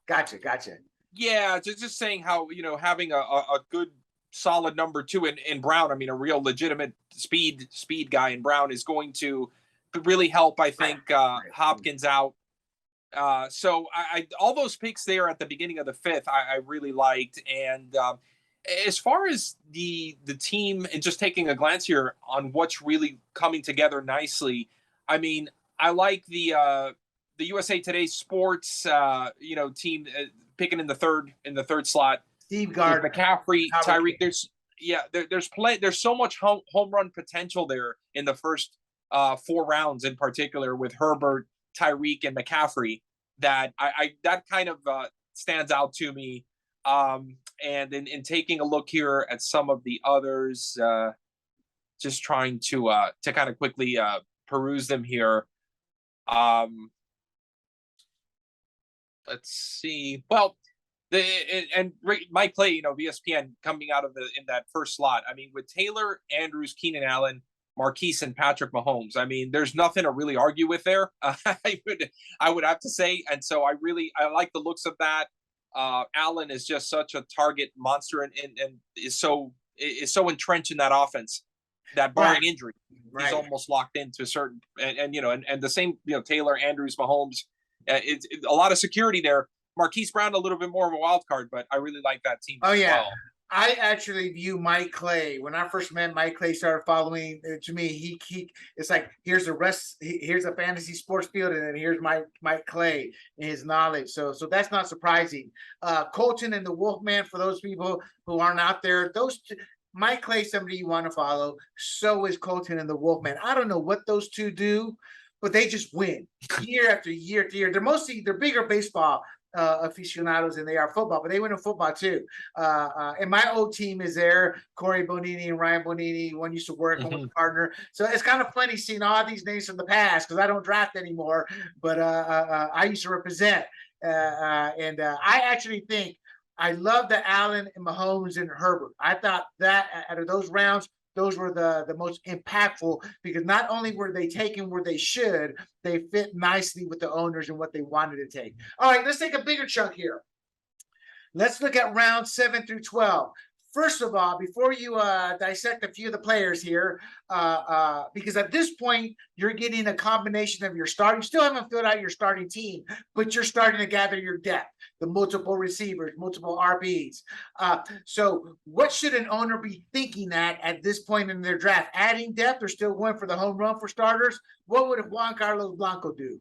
Speaker 1: Gotcha.
Speaker 2: Yeah, just saying how having a good solid number 2 in Brown. I mean, a real legitimate speed guy in Brown is going to really help. I think Hopkins out. So I all those picks there at the beginning of the 5th, I really liked. And as far as the team and just taking a glance here on what's really coming together nicely, I mean, I like the USA Today Sports team picking in the third slot.
Speaker 1: Steve Gardner,
Speaker 2: McCaffrey, Tyreek. There's so much home run potential there in the first 4 rounds, in particular with Herbert, Tyreek, and McCaffrey, that that kind of stands out to me. And in taking a look here at some of the others, just trying to kind of quickly peruse them here. Let's see. Well, Mike Clay, VSPN coming out of in that first slot. I mean, with Taylor, Andrews, Keenan Allen, Marquise and Patrick Mahomes. I mean, there's nothing to really argue with there. I would have to say, and so I like the looks of that. Allen is just such a target monster, and is so entrenched in that offense that barring injury, he's almost locked into certain and the same, Taylor, Andrews, Mahomes. It's a lot of security there. Marquise Brown a little bit more of a wild card, but I really like that team.
Speaker 1: Oh yeah.
Speaker 2: Well.
Speaker 1: I actually view Mike Clay. When I first met Mike Clay, started following to me. He it's like here's a fantasy sports field, and then here's Mike Clay and his knowledge. So that's not surprising. Colton and the Wolfman, for those people who aren't out there, Mike Clay, somebody you want to follow. So is Colton and the Wolfman. I don't know what those two do, but they just win year after year after year. They're bigger baseball aficionados than they are football, but they win in football too. And my old team is there, Corey Bonini and Ryan Bonini. One used to work with a partner, so it's kind of funny seeing all these names from the past because I don't draft anymore, but I used to represent. And I actually think I love the Allen and Mahomes and Herbert. I thought that out of those rounds, those were the most impactful because not only were they taken where they should, they fit nicely with the owners and what they wanted to take. All right, let's take a bigger chunk here. Let's look at rounds 7 through 12. First of all, before you dissect a few of the players here, because at this point, you're getting a combination of your starting. You still haven't filled out your starting team, but you're starting to gather your depth, the multiple receivers, multiple RBs. So what should an owner be thinking at this point in their draft? Adding depth or still going for the home run for starters? What would Juan Carlos Blanco do?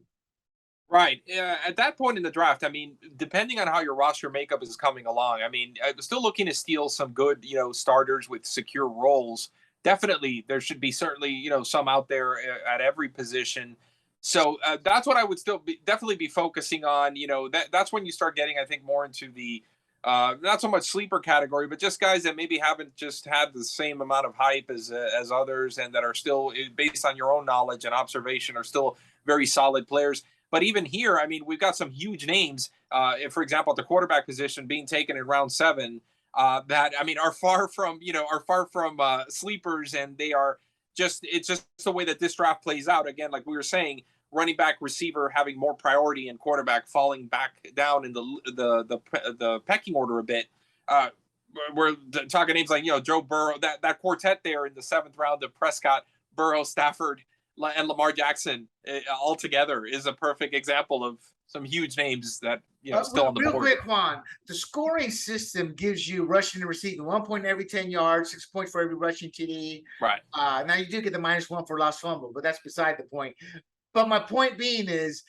Speaker 2: Right. At that point in the draft, I mean, depending on how your roster makeup is coming along, I mean, I'm still looking to steal some good, starters with secure roles. Definitely, there should be certainly, some out there at every position. So that's what I would definitely be focusing on. That's when you start getting, I think, more into the not so much sleeper category, but just guys that maybe haven't just had the same amount of hype as others, and that are still, based on your own knowledge and observation, are still very solid players. But even here, I mean, we've got some huge names, for example, at the quarterback position being taken in round 7, that, I mean, are far from sleepers, and it's just the way that this draft plays out. Again, like we were saying, running back, receiver having more priority, and quarterback falling back down in the pecking order a bit. We're talking names like, Joe Burrow, that quartet there in the 7th round of Prescott, Burrow, Stafford, and Lamar Jackson all together is a perfect example of some huge names that still on the board. Real
Speaker 1: quick, Juan, the scoring system gives you rushing and receiving 1 point every 10 yards, 6 points for every rushing TD.
Speaker 2: Right.
Speaker 1: Now you do get the -1 for lost fumble, but that's beside the point. But my point being is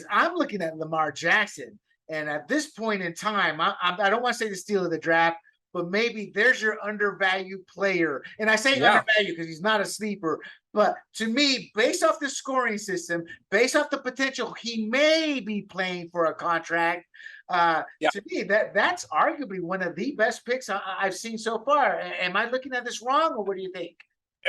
Speaker 1: I'm looking at Lamar Jackson, and at this point in time, I don't want to say the steal of the draft, but maybe there's your undervalued player. And I say undervalued because he's not a sleeper. But to me, based off the scoring system, based off the potential he may be playing for a contract, to me, that's arguably one of the best picks I've seen so far. Am I looking at this wrong, or what do you think?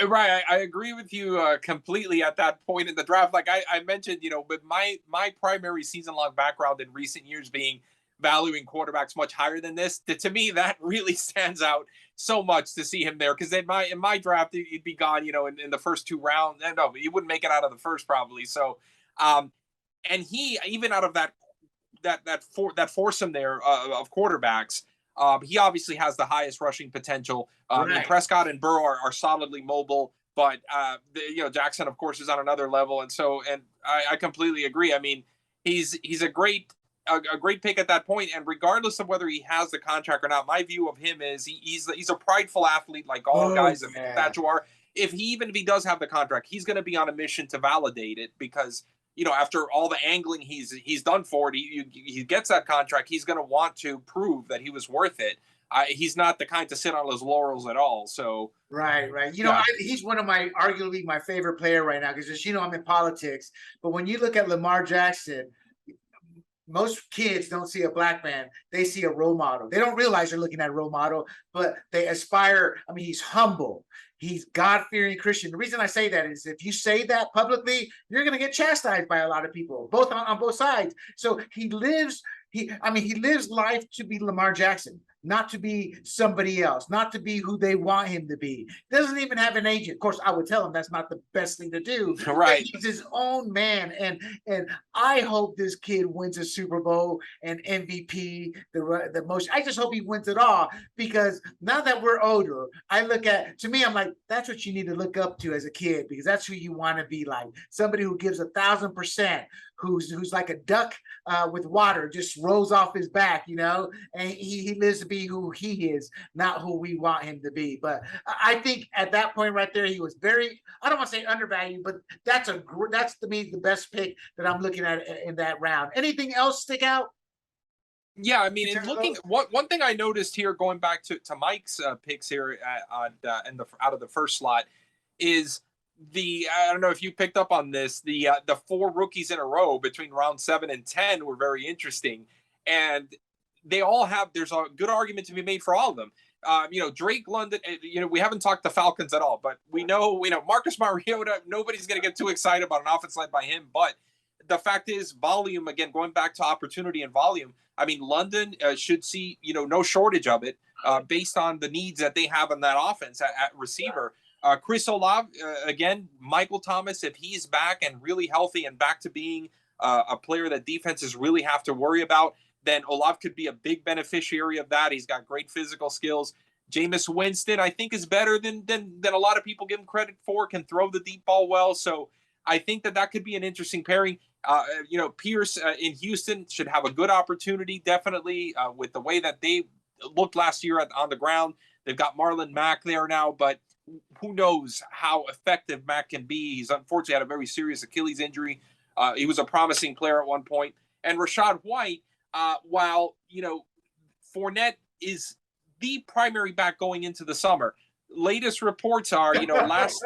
Speaker 2: Right. I agree with you completely at that point in the draft. Like I mentioned, with my primary season-long background in recent years being valuing quarterbacks much higher than this, to me, that really stands out so much to see him there. Because in my draft, he'd be gone, in the first 2 rounds. No, he wouldn't make it out of the first probably. So, and he, even out of that foursome there of quarterbacks, he obviously has the highest rushing potential. And Prescott and Burrow are solidly mobile, but Jackson, of course, is on another level. And I completely agree. I mean, he's a great pick at that point. And regardless of whether he has the contract or not, my view of him is he's a prideful athlete, like all guys that you are. If he does have the contract, he's going to be on a mission to validate it, because after all the angling he's done for it, he gets that contract. He's going to want to prove that he was worth it. He's not the kind to sit on his laurels at all. So
Speaker 1: right. He's one of arguably my favorite player right now, because I'm in politics. But when you look at Lamar Jackson, most kids don't see a black man. They see a role model. They don't realize they're looking at a role model, but they aspire. I mean, he's humble. He's God-fearing Christian. The reason I say that is if you say that publicly, you're going to get chastised by a lot of people, on both sides. So he lives life to be Lamar Jackson. not to be somebody else, not to be who they want him to be. Doesn't even have an agent. Of course, I would tell him that's not the best thing to do.
Speaker 2: Right.
Speaker 1: He's his own man. And I hope this kid wins a Super Bowl and MVP, the most. I just hope he wins it all, because now that we're older, I look at, to me, I'm like, that's what you need to look up to as a kid, because that's who you want to be like. Somebody who gives 1,000%, who's like a duck with water, just rolls off his back, and he lives to be who he is, not who we want him to be. But I think at that point right there, he was very, I don't want to say undervalued, but that's to me the best pick that I'm looking at in that round. Anything else stick out?
Speaker 2: Yeah, I mean, in looking, one thing I noticed here, going back to Mike's picks here out of the first slot, is I don't know if you picked up on this, the 4 rookies in a row between round 7 and 10 were very interesting, and they all have, there's a good argument to be made for all of them. Drake London, we haven't talked the Falcons at all, but we know Marcus Mariota, nobody's going to get too excited about an offense led by him. But the fact is, volume, again, going back to opportunity and volume, I mean, London should see, no shortage of it based on the needs that they have in that offense at receiver. Chris Olave, again, Michael Thomas, if he's back and really healthy and back to being a player that defenses really have to worry about, then Olave could be a big beneficiary of that. He's got great physical skills. Jameis Winston, I think, is better than a lot of people give him credit for, can throw the deep ball well. So I think that could be an interesting pairing. Pierce in Houston should have a good opportunity, definitely, with the way that they looked last year on the ground. They've got Marlon Mack there now, but who knows how effective Mack can be. He's unfortunately had a very serious Achilles injury. He was a promising player at one point. And Rachaad White, while, Fournette is the primary back going into the summer, latest reports are, last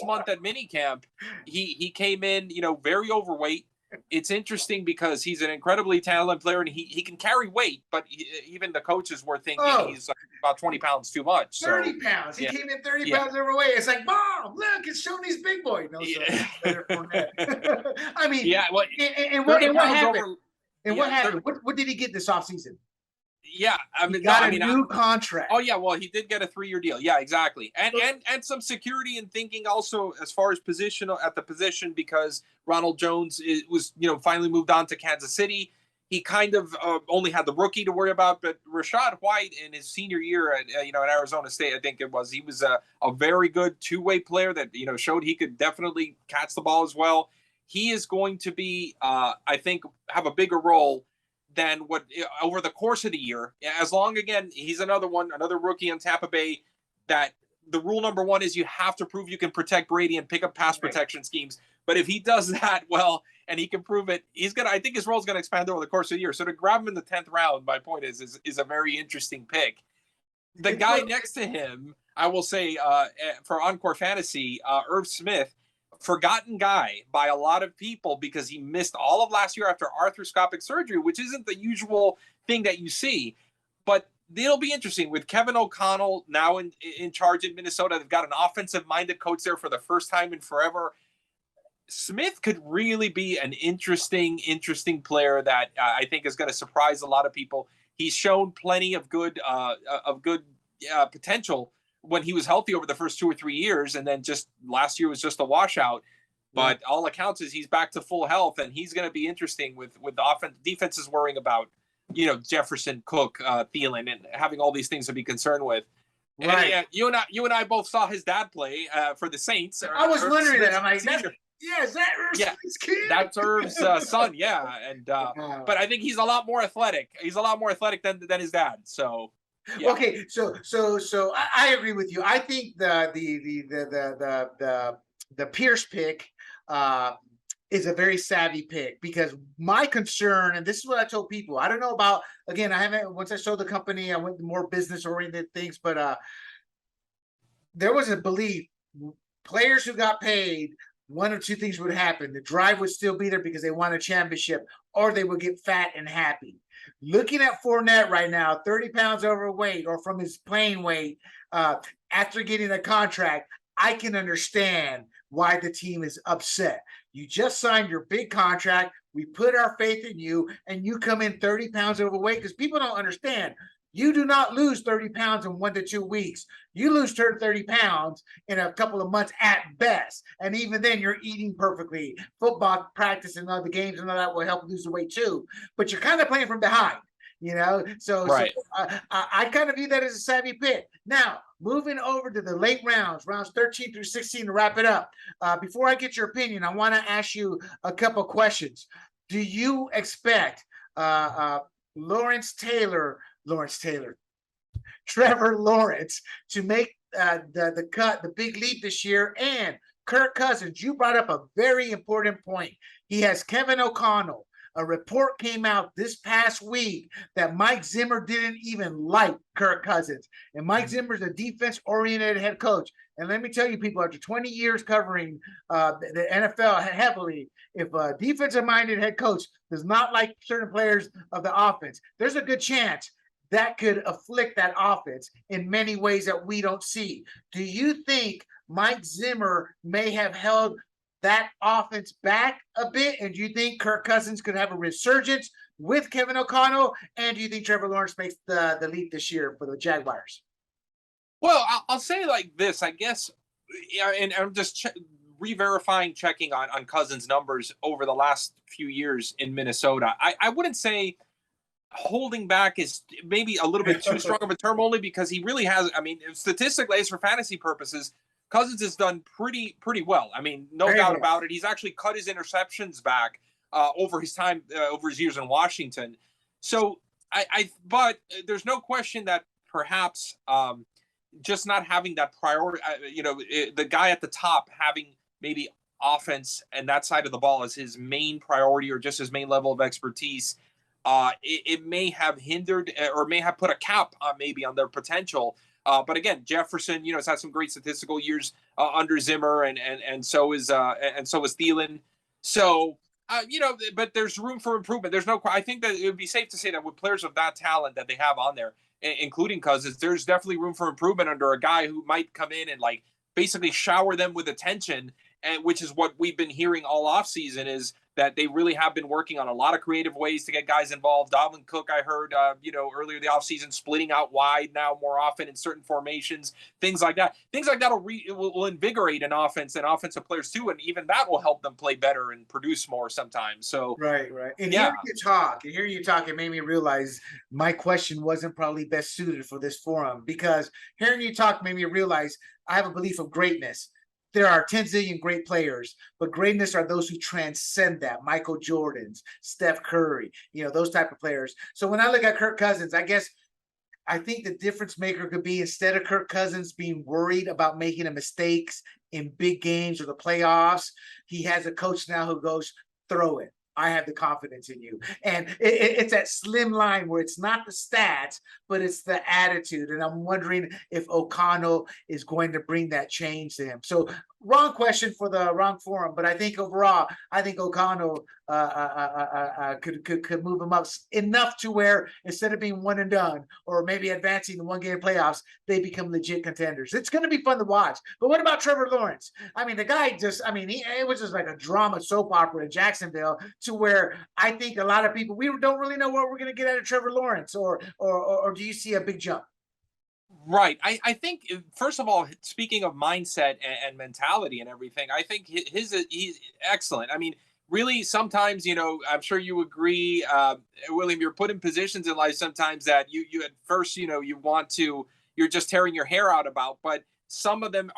Speaker 2: month at minicamp, he came in, very overweight. It's interesting because he's an incredibly talented player and he can carry weight, but even the coaches were thinking he's about 20 pounds too much.
Speaker 1: 30 pounds. He came in 30 pounds overweight. It's like, Mom, look, it's Shoney's big boy. No, I mean,
Speaker 2: well,
Speaker 1: and what happened? What happened? What did he get this offseason?
Speaker 2: Yeah, I mean,
Speaker 1: he got a new contract.
Speaker 2: Oh yeah, well, he did get a 3-year deal. Yeah, exactly, and some security and thinking also as far as position at the position, because Ronald Jones was finally moved on to Kansas City. He kind of only had the rookie to worry about, but Rachaad White in his senior year at Arizona State, I think it was, he was a very good two-way player that showed he could definitely catch the ball as well. He is going to be, I think, have a bigger role than what over the course of the year, as long, again, he's another rookie in Tampa Bay, that the rule number one is you have to prove you can protect Brady and pick up pass protection schemes. But if he does that well and he can prove it, I think his role is going to expand over the course of the year. So to grab him in the 10th round, my point is a very interesting pick. The guy next to him, I will say, for Encore Fantasy, Irv Smith, forgotten guy by a lot of people because he missed all of last year after arthroscopic surgery, which isn't the usual thing that you see. But it'll be interesting with Kevin O'Connell now in charge in Minnesota. They've got an offensive-minded coach there for the first time in forever. Smith could really be an interesting player that I think is going to surprise a lot of people. He's shown plenty of good potential when he was healthy over the first 2 or 3 years, and then just last year was just a washout. But all accounts is he's back to full health, and he's going to be interesting with the defenses worrying about, Jefferson, Cook, Thielen, and having all these things to be concerned with.
Speaker 1: Right.
Speaker 2: And, you and I both saw his dad play for the Saints.
Speaker 1: I was wondering that. I'm like, is that Irv's kid?
Speaker 2: That's Irv's son. Yeah, and but I think he's a lot more athletic. He's a lot more athletic than his dad. So. Yeah.
Speaker 1: Okay, so I agree with you. I think the Pierce pick is a very savvy pick, because my concern, and this is what I told people, I don't know about, again, once I sold the company, I went to more business oriented things, but there was a belief players who got paid, one of two things would happen. The drive would still be there because they won a championship, or they would get fat and happy. Looking at Fournette right now, 30 pounds overweight, or from his playing weight, after getting a contract, I can understand why the team is upset. You just signed your big contract. We put our faith in you, and you come in 30 pounds overweight, because people don't understand. You do not lose 30 pounds in 1 to 2 weeks. You lose 30 pounds in a couple of months at best. And even then, you're eating perfectly. Football practice and other games and all that will help lose the weight too. But you're kind of playing from behind, you know?
Speaker 2: Right.
Speaker 1: I kind of view that as a savvy pick. Now, moving over to the late rounds 13 through 16 to wrap it up. Before I get your opinion, I want to ask you a couple questions. Do you expect Lawrence Taylor, Trevor Lawrence to make the cut, the big leap this year? And Kirk Cousins, you brought up a very important point. He has Kevin O'Connell. A report came out this past week that Mike Zimmer didn't even like Kirk Cousins. And Mike Zimmer's a defense-oriented head coach. And let me tell you, people, after 20 years covering the NFL heavily, if a defensive-minded head coach does not like certain players of the offense, there's a good chance that could afflict that offense in many ways that we don't see. Do you think Mike Zimmer may have held that offense back a bit? And do you think Kirk Cousins could have a resurgence with Kevin O'Connell? And do you think Trevor Lawrence makes the leap this year for the Jaguars?
Speaker 2: Well, I'll say like this, I guess, and I'm just re-verifying, checking on Cousins' numbers over the last few years in Minnesota. I wouldn't say holding back is maybe a little bit too strong of a term, only because he really has, I mean, statistically, as for fantasy purposes, Cousins has done pretty well. I mean, no doubt about it. He's actually cut his interceptions back over his time, over his years in Washington. So but there's no question that perhaps just not having that priority, the guy at the top having maybe offense and that side of the ball as his main priority or just his main level of expertise, it may have hindered or may have put a cap maybe on their potential. But again, Jefferson, has had some great statistical years under Zimmer, and so is Thielen. So, but there's room for improvement. I think that it would be safe to say that with players of that talent that they have on there, including Cousins, there's definitely room for improvement under a guy who might come in and like basically shower them with attention, and which is what we've been hearing all offseason is that they really have been working on a lot of creative ways to get guys involved. Dalvin Cook, I heard, earlier the offseason, splitting out wide now more often in certain formations, things like that. Things like that will invigorate an offense and offensive players too, and even that will help them play better and produce more sometimes. So
Speaker 1: right. And hearing you talk, it made me realize my question wasn't probably best suited for this forum, because hearing you talk made me realize I have a belief of greatness. There are 10 zillion great players, but greatness are those who transcend that. Michael Jordan's, Steph Curry, those type of players. So when I look at Kirk Cousins, I think the difference maker could be, instead of Kirk Cousins being worried about making mistakes in big games or the playoffs, he has a coach now who goes, throw it. I have the confidence in you. And it's that slim line where it's not the stats, but it's the attitude. And I'm wondering if O'Connell is going to bring that change to him. So wrong question for the wrong forum, but I think overall, O'Connell could move him up enough to where instead of being one and done or maybe advancing the one game playoffs, they become legit contenders. It's going to be fun to watch. But what about Trevor Lawrence? I mean, the guy it was just like a drama soap opera in Jacksonville, to where I think a lot of people, we don't really know what we're going to get out of Trevor Lawrence, or do you see a big jump?
Speaker 2: Right. I think, first of all, speaking of mindset and mentality and everything, I think he's excellent. I mean, really, sometimes, I'm sure you agree, William, you're put in positions in life sometimes that you at first, you're just tearing your hair out about, but some of them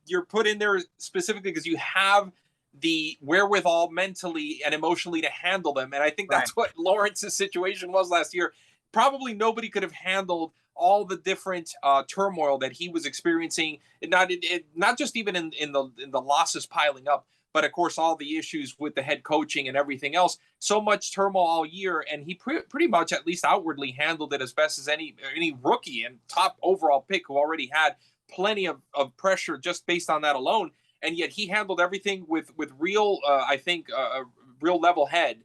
Speaker 2: you're put in there specifically because you have the wherewithal mentally and emotionally to handle them. And I think that's what Lawrence's situation was last year. Probably nobody could have handled all the different turmoil that he was experiencing, not just even in the losses piling up, but of course all the issues with the head coaching and everything else. So much turmoil all year, and he pretty much, at least outwardly, handled it as best as any rookie and top overall pick who already had plenty of pressure just based on that alone. And yet he handled everything with real, I think, a real level head.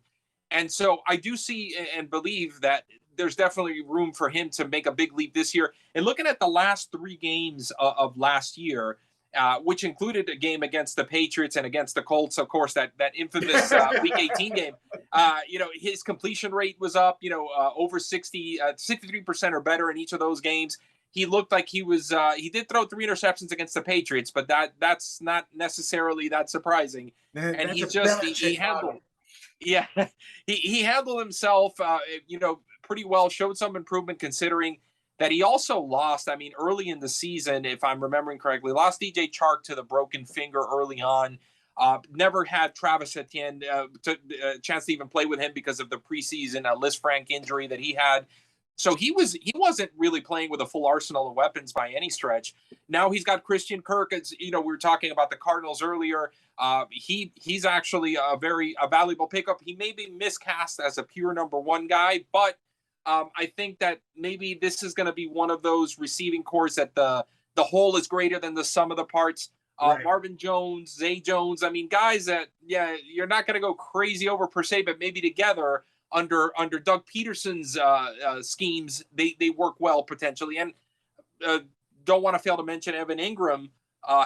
Speaker 2: And so I do see and believe that there's definitely room for him to make a big leap this year. And looking at the last 3 games of last year, which included a game against the Patriots and against the Colts, of course, that infamous Week 18 game. His completion rate was up, over 63% or better in each of those games. He looked like he was. He did throw 3 interceptions against the Patriots, but that's not necessarily that surprising. And he handled. Yeah, he handled himself, pretty well. Showed some improvement considering that he also lost. I mean, early in the season, if I'm remembering correctly, lost DJ Chark to the broken finger early on. Never had Travis Etienne chance to even play with him because of the preseason Liz Frank injury that he had. So he wasn't really playing with a full arsenal of weapons by any stretch. Now he's got Christian Kirk. As we were talking about the Cardinals earlier. He's actually a valuable pickup. He may be miscast as a pure number 1 guy, but I think that maybe this is going to be one of those receiving cores that the whole is greater than the sum of the parts. Right. Marvin Jones, Zay Jones. I mean, guys that you're not going to go crazy over per se, but maybe together. Under Doug Peterson's schemes, they work well potentially, and don't want to fail to mention Evan Ingram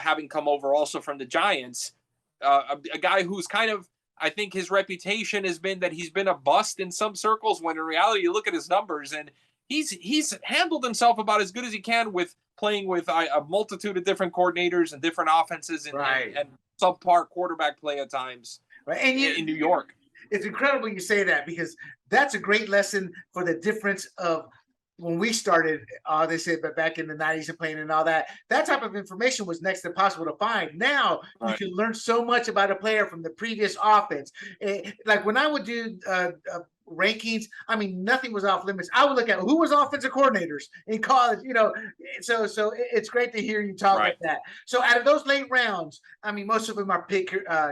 Speaker 2: having come over also from the Giants, a guy who's kind of, I think his reputation has been that he's been a bust in some circles. When in reality, you look at his numbers and he's handled himself about as good as he can with playing with a multitude of different coordinators and different offenses and subpar quarterback play at times in New York.
Speaker 1: It's incredible you say that because that's a great lesson for the difference of when we started, they said, but back in the 90s and playing and all that type of information was next to impossible to find. Now you can learn so much about a player from the previous offense. Like when I would do rankings, I mean, nothing was off limits. I would look at who was offensive coordinators in college, so it's great to hear you talk like that. So out of those late rounds, I mean, most of them are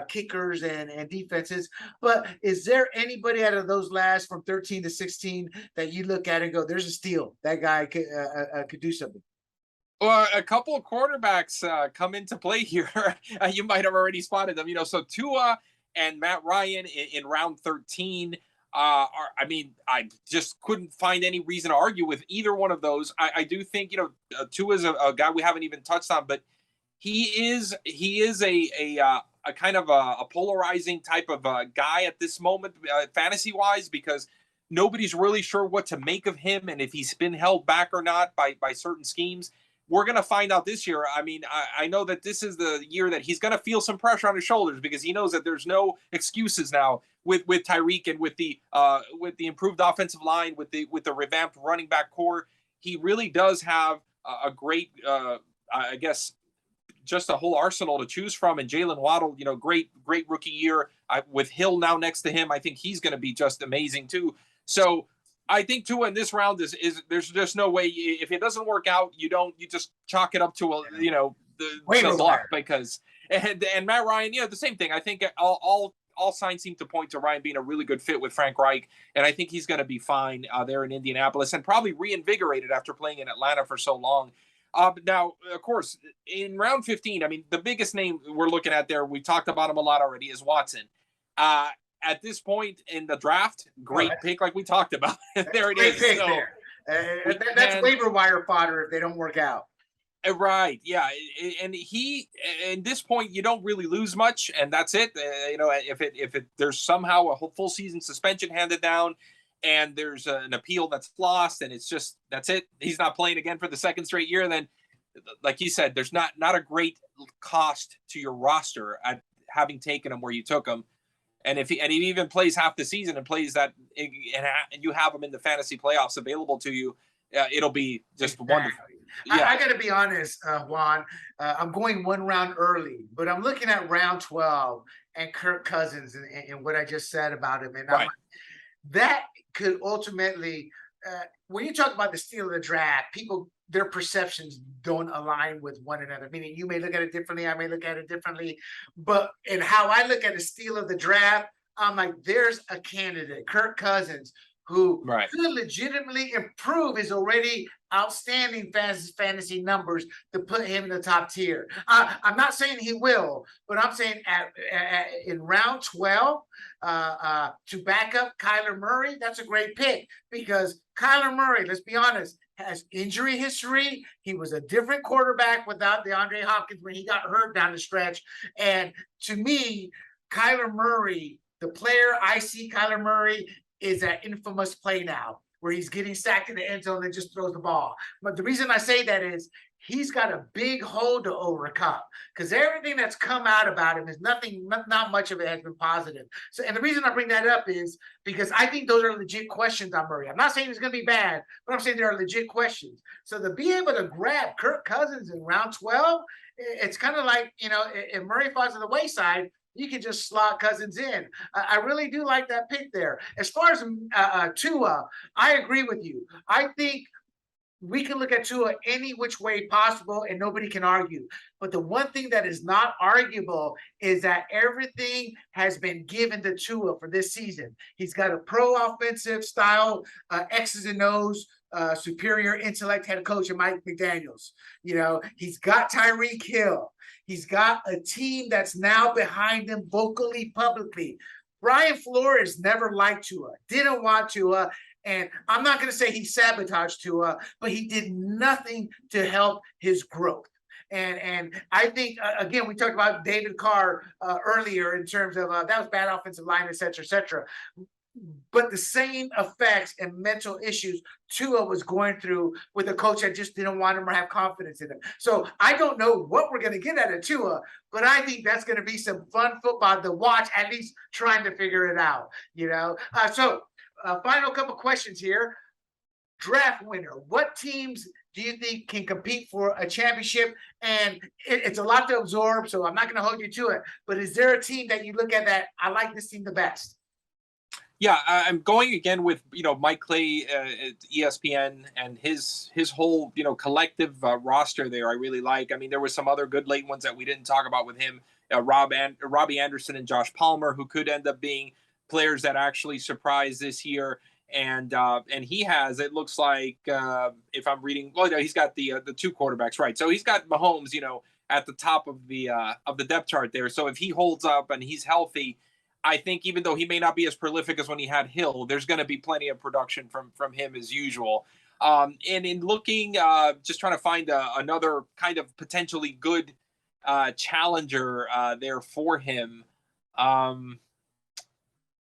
Speaker 1: kickers and defenses, but is there anybody out of those last from 13 to 16 that you look at and go, there's a steal, that guy could do something?
Speaker 2: Well, a couple of quarterbacks come into play here. You might have already spotted them, so Tua and Matt Ryan in round 13. I just couldn't find any reason to argue with either one of those. I do think, Tua is a guy we haven't even touched on, but he is a kind of a polarizing type of guy at this moment, fantasy wise, because nobody's really sure what to make of him and if he's been held back or not by certain schemes. We're going to find out this year. I mean, I know that this is the year that he's going to feel some pressure on his shoulders because he knows that there's no excuses now with Tyreek and with the improved offensive line, with the revamped running back core. He really does have a great, I guess, just a whole arsenal to choose from. And Jalen Waddle, great rookie year with Hill now next to him. I think he's going to be just amazing too. So I think Tua in this round is there's just no way if it doesn't work out, you just chalk it up to the luck because and Matt Ryan, the same thing. I think all signs seem to point to Ryan being a really good fit with Frank Reich, and I think he's going to be fine there in Indianapolis and probably reinvigorated after playing in Atlanta for so long. Now, of course, in round 15, I mean, the biggest name we're looking at there, we talked about him a lot already, is Watson. At this point in the draft, great pick, like we talked about. There it is.
Speaker 1: Pick there. That's waiver wire fodder if they don't work out.
Speaker 2: Right. Yeah. And at this point, you don't really lose much, and that's it. If there's somehow a full season suspension handed down, and there's an appeal that's lost, and that's it. He's not playing again for the second straight year. Then, like you said, there's not a great cost to your roster at having taken him where you took him. And if he even plays half the season and plays that, and you have him in the fantasy playoffs available to you, it'll be just wonderful.
Speaker 1: Yeah. I got to be honest, Juan. I'm going one round early, but I'm looking at round 12 and Kirk Cousins and what I just said about him, and that could ultimately, when you talk about the steal of the draft, their perceptions don't align with one another. Meaning, you may look at it differently, I may look at it differently, but in how I look at the steal of the draft, I'm like, there's a candidate, Kirk Cousins, who could legitimately improve his already outstanding fantasy numbers to put him in the top tier. I'm not saying he will, but I'm saying in round 12 to back up Kyler Murray, that's a great pick because Kyler Murray, let's be honest, has injury history. He was a different quarterback without DeAndre Hopkins when he got hurt down the stretch. And to me, Kyler Murray, the player I see Kyler Murray is that infamous play now where he's getting sacked in the end zone and just throws the ball. But the reason I say that is he's got a big hole to overcome because everything that's come out about him is not much of it has been positive. So, and the reason I bring that up is because I think those are legit questions on Murray. I'm not saying it's going to be bad, but I'm saying there are legit questions. So to be able to grab Kirk Cousins in round 12, it's kind of like, if Murray falls to the wayside, you can just slot Cousins in. I really do like that pick there. As far as Tua, I agree with you. I think we can look at Tua any which way possible and nobody can argue. But the one thing that is not arguable is that everything has been given to Tua for this season. He's got a pro offensive style, X's and O's, superior intellect head coach in Mike McDaniels. He's got Tyreek Hill. He's got a team that's now behind him vocally, publicly. Brian Flores never liked Tua, didn't want Tua. And I'm not going to say he sabotaged Tua, but he did nothing to help his growth. And I think, again, we talked about David Carr earlier in terms of that was bad offensive line, et cetera, et cetera. But the same effects and mental issues Tua was going through with a coach that just didn't want him or have confidence in him. So I don't know what we're going to get out of Tua, but I think that's going to be some fun football to watch, at least trying to figure it out, So final couple questions here. Draft winner. What teams do you think can compete for a championship? And it's a lot to absorb, so I'm not going to hold you to it. But is there a team that you look at that I like this team the best?
Speaker 2: Yeah, I'm going again with Mike Clay at ESPN and his whole collective roster there. I really like. I mean, there were some other good late ones that we didn't talk about with him. Robbie Anderson and Josh Palmer, who could end up being players that actually surprised this year. And he has, it looks like, if I'm reading, he's got the two quarterbacks, right? So he's got Mahomes, at the top of the depth chart there. So if he holds up and he's healthy, I think even though he may not be as prolific as when he had Hill, there's going to be plenty of production from him as usual. And in looking, just trying to find another kind of potentially good challenger there for him.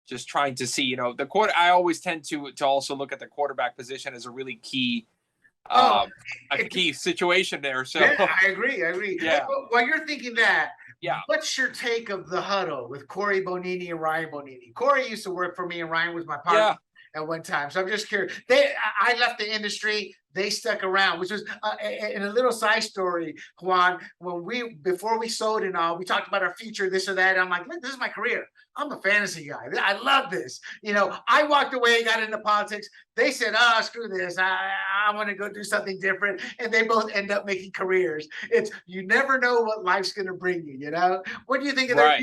Speaker 2: Just trying to see, I always tend to also look at the quarterback position as a really key, key situation there. So
Speaker 1: yeah, I agree.
Speaker 2: Yeah.
Speaker 1: While you're thinking that,
Speaker 2: yeah,
Speaker 1: what's your take of the huddle with Corey Bonini and Ryan Bonini? Corey used to work for me, and Ryan was my partner at one time. So I'm just curious. I left the industry. They stuck around, which was in a little side story, Juan, before we sold and all, we talked about our future, this or that. And I'm like, look, this is my career. I'm a fantasy guy. I love this. I walked away, got into politics. They said, screw this. I want to go do something different. And they both end up making careers. You never know what life's going to bring you, What do you think of that?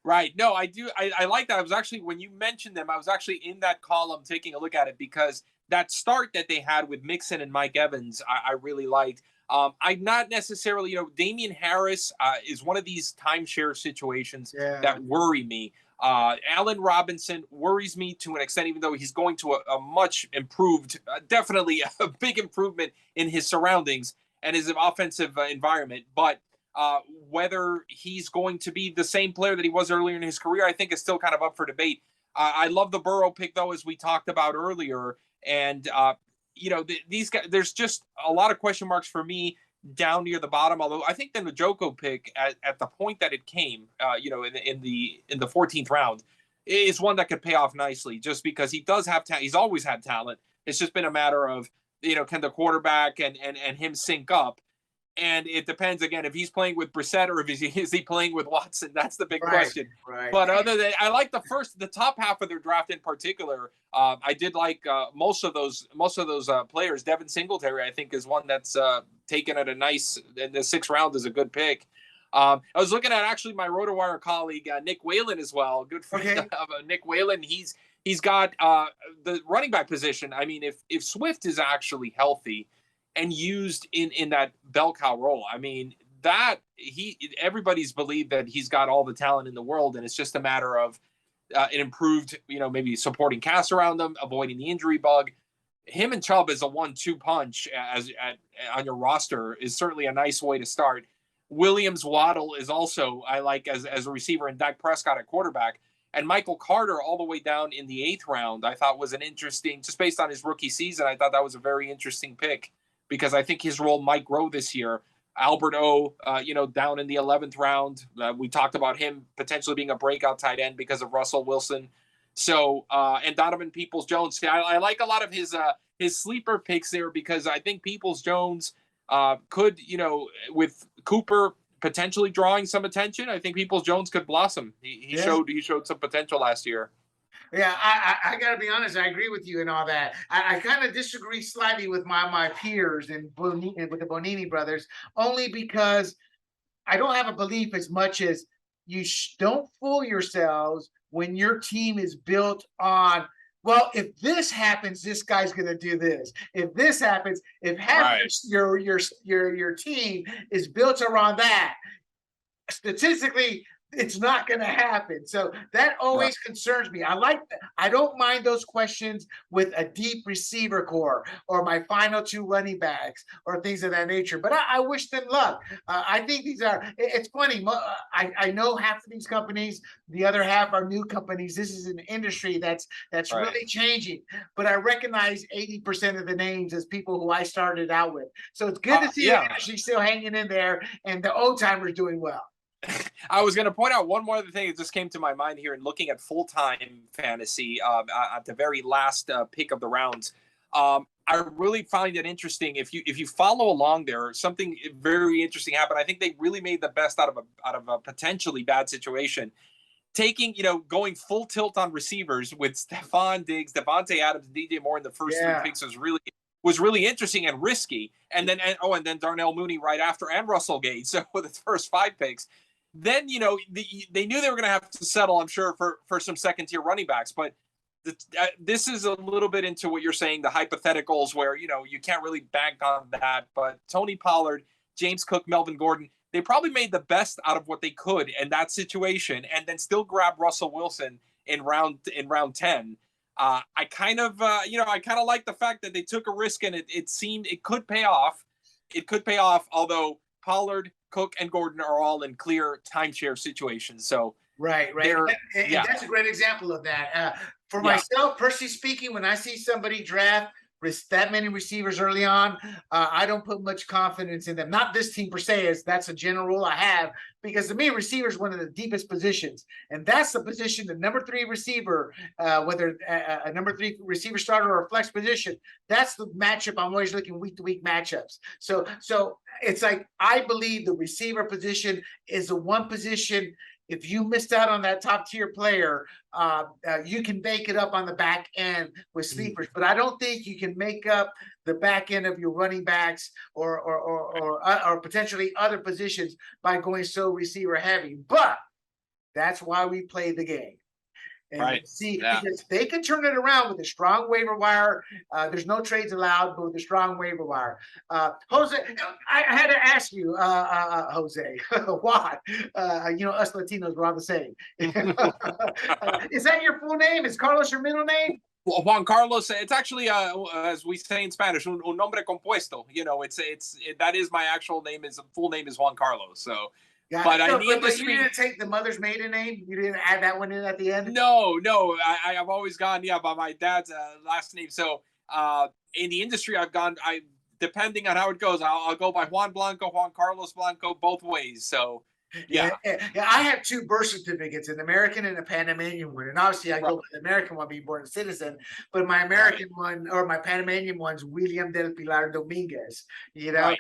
Speaker 2: Right. No, I do. I like that. I was actually, when you mentioned them, I was actually in that column taking a look at it because that start that they had with Mixon and Mike Evans, I really liked. I'm not necessarily, Damian Harris is one of these timeshare situations that worry me. Allen Robinson worries me to an extent, even though he's going to a much improved, definitely a big improvement in his surroundings and his offensive environment. But whether he's going to be the same player that he was earlier in his career, I think is still kind of up for debate. I love the Burrow pick, though, as we talked about earlier. And, these guys, there's just a lot of question marks for me down near the bottom. Although I think the Njoku pick at the point that it came, in the 14th round is one that could pay off nicely just because he does have talent. He's always had talent. It's just been a matter of, can the quarterback and him sync up? And it depends, again, if he's playing with Brissett or is he playing with Watson? That's the big question.
Speaker 1: Right.
Speaker 2: But other than, I like the top half of their draft in particular. I did like most of those players. Devin Singletary, I think, is one that's taken at a nice in the 6th round is a good pick. I was looking at actually my RotoWire colleague Nick Whalen as well. Good friend of Nick Whalen. He's got the running back position. I mean, if Swift is actually healthy and used in that bell cow role, I mean, everybody's believed that he's got all the talent in the world, and it's just a matter of an improved, maybe supporting cast around them, avoiding the injury bug. him and Chubb as a 1-2 punch on your roster is certainly a nice way to start. Williams Waddle is also I like as a receiver, and Dak Prescott at quarterback. And Michael Carter all the way down in the 8th round, I thought was an interesting, just based on his rookie season, I thought that was a very interesting pick because I think his role might grow this year. Albert O, down in the 11th round. We talked about him potentially being a breakout tight end because of Russell Wilson. So, and Donovan Peoples-Jones. I like a lot of his sleeper picks there because I think Peoples-Jones could, with Cooper potentially drawing some attention, I think Peoples-Jones could blossom. He showed some potential last year.
Speaker 1: Yeah, I got to be honest. I agree with you and all that. I kind of disagree slightly with my peers and with the Bonini brothers, only because I don't have a belief as much as you don't fool yourselves when your team is built on, well, if this happens, this guy's going to do this. If this happens, if your team is built around that, statistically, it's not going to happen. So that always concerns me. I don't mind those questions with a deep receiver core or my final 2 running backs or things of that nature. But I wish them luck. I think it's funny. I know half of these companies, the other half are new companies. This is an industry that's really changing. But I recognize 80% of the names as people who I started out with. So it's good to see them actually still hanging in there and the old timers doing well.
Speaker 2: I was going to point out one more other thing that just came to my mind here in looking at full-time fantasy at the very last pick of the rounds. I really find it interesting. If you follow along there, something very interesting happened. I think they really made the best out of a potentially bad situation. Taking, going full tilt on receivers with Stephon Diggs, Devontae Adams, DJ Moore in the first 3 picks was really interesting and risky. And then Darnell Mooney right after, and Russell Gage. So with the first 5 picks. Then, they knew they were going to have to settle, I'm sure, for some second-tier running backs. But this is a little bit into what you're saying, the hypotheticals where, you can't really bank on that. But Tony Pollard, James Cook, Melvin Gordon, they probably made the best out of what they could in that situation and then still grab Russell Wilson in round 10. I kind of like the fact that they took a risk and it seemed it could pay off. It could pay off, although Pollard, Cook, and Gordon are all in clear timeshare situations. So
Speaker 1: right. And that's a great example of that. For myself, personally speaking, when I see somebody draft that many receivers early on, I don't put much confidence in them. Not this team per se, as that's a general rule I have, because to me, receiver is one of the deepest positions, and that's the position, the number 3 receiver, whether a number 3 receiver starter or a flex position. That's the matchup. I'm always looking week to week matchups. So it's like I believe the receiver position is the one position. If you missed out on that top tier player, you can make it up on the back end with sleepers. But I don't think you can make up the back end of your running backs or potentially other positions by going so receiver heavy. But that's why we play the game. And because they can turn it around with a strong waiver wire. There's no trades allowed, but with a strong waiver wire. Jose, I had to ask you, Jose, why? Us Latinos, we're all the same. Is that your full name? Is Carlos your middle name?
Speaker 2: Well, Juan Carlos, it's actually, as we say in Spanish, un nombre compuesto. That is my actual name. Full name is Juan Carlos. So.
Speaker 1: Yeah, but you didn't take the mother's maiden name? You didn't add that one in at the end?
Speaker 2: No. I've always gone, by my dad's last name. So in the industry, depending on how it goes, I'll go by Juan Blanco, Juan Carlos Blanco, both ways. So, yeah.
Speaker 1: I have 2 birth certificates, an American and a Panamanian one. And obviously, I go with the American one, being born a citizen. But my American one, or my Panamanian one's William del Pilar Dominguez. And I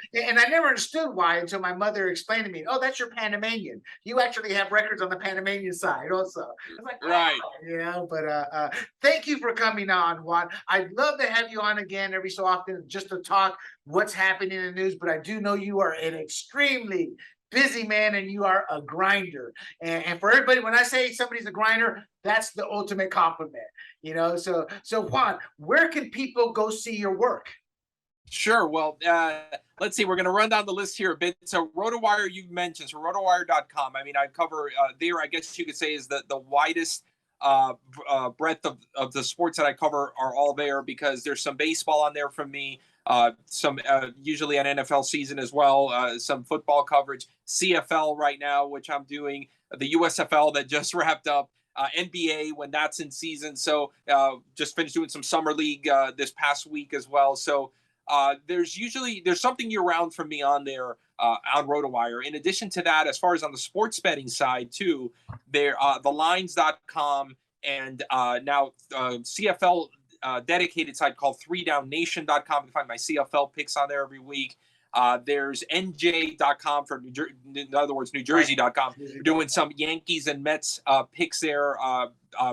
Speaker 1: never understood why until my mother explained to me, "Oh, that's your Panamanian. You actually have records on the Panamanian side also." I was like, But thank you for coming on, Juan. I'd love to have you on again every so often just to talk what's happening in the news. But I do know you are an extremely busy man, and you are a grinder. And for everybody, when I say somebody's a grinder, that's the ultimate compliment. So Juan, where can people go see your work?
Speaker 2: Sure. Well, let's see. We're going to run down the list here a bit. So RotoWire, you mentioned, so rotowire.com. I mean, I cover there, I guess you could say, is the widest breadth of the sports that I cover are all there, because there's some baseball on there from me, some usually an NFL season as well, some football coverage, CFL right now, which I'm doing, the USFL that just wrapped up, NBA when that's in season. So just finished doing some summer league this past week as well. So there's something year round from me on there on RotoWire. In addition to that, as far as on the sports betting side too, there thelines.com and now CFL dedicated site called 3downnation.com. You can find my CFL picks on there every week. There's NJ.com for in other words, New Jersey.com. We're doing some Yankees and Mets picks there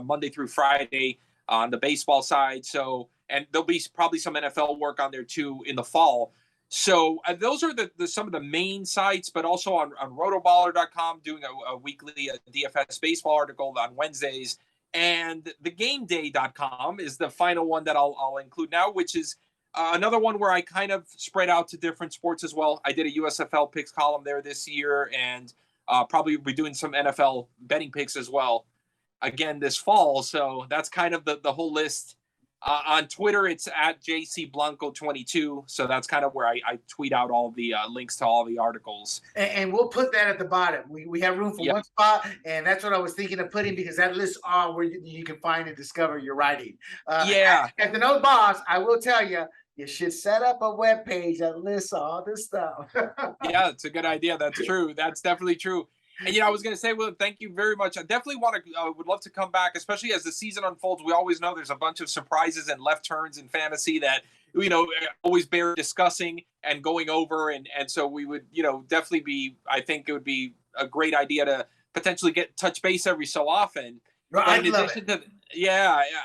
Speaker 2: Monday through Friday on the baseball side. So, and there'll be probably some NFL work on there too in the fall. So those are some of the main sites, but also on rotoballer.com, doing a weekly DFS baseball article on Wednesdays. And thegameday.com is the final one that I'll include now, which is another one where I kind of spread out to different sports as well. I did a USFL picks column there this year, and probably be doing some NFL betting picks as well again this fall. So that's kind of the whole list. On Twitter, it's at JCBlanco22. So that's kind of where I tweet out all the links to all the articles.
Speaker 1: And we'll put that at the bottom. We have room for one spot, and that's what I was thinking of putting, because that lists all where you can find and discover your writing. As the no boss, I will tell you, you should set up a web page that lists all this stuff.
Speaker 2: Yeah, it's a good idea. That's true. That's definitely true. And, I was going to say, well, thank you very much. I definitely would love to come back, especially as the season unfolds. We always know there's a bunch of surprises and left turns in fantasy that, always bear discussing and going over. And so we would, definitely I think it would be a great idea to potentially touch base every so often.
Speaker 1: Right, I love it.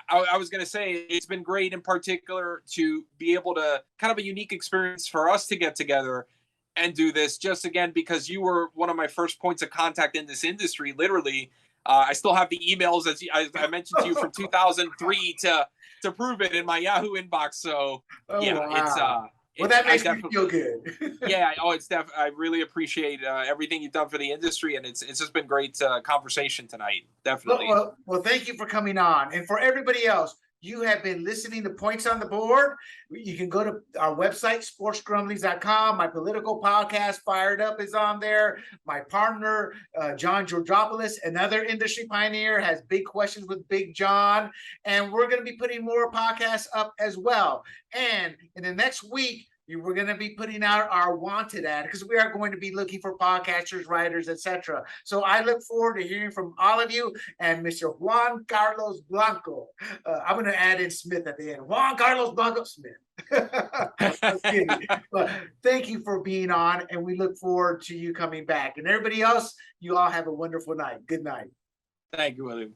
Speaker 2: I was going to say, it's been great in particular to be able to kind of a unique experience for us to get together and do this, just again, because you were one of my first points of contact in this industry. Literally, I still have the emails, as I mentioned to you, from 2003 to prove it in my Yahoo inbox. So
Speaker 1: wow. That makes me feel good.
Speaker 2: I really appreciate everything you've done for the industry, and it's just been great conversation tonight. Definitely.
Speaker 1: Well, thank you for coming on, and for everybody else. You have been listening to Points on the Board. You can go to our website, sportsgrumblings.com. My political podcast, Fired Up, is on there. My partner, John Georgopoulos, another industry pioneer, has Big Questions with Big John. And we're going to be putting more podcasts up as well. And in the next week, we're going to be putting out our wanted ad, because we are going to be looking for podcasters, writers, etc. So I look forward to hearing from all of you and Mr. Juan Carlos Blanco. I'm going to add in Smith at the end. Juan Carlos Blanco Smith. But thank you for being on, and we look forward to you coming back. And everybody else, you all have a wonderful night. Good night.
Speaker 2: Thank you, William.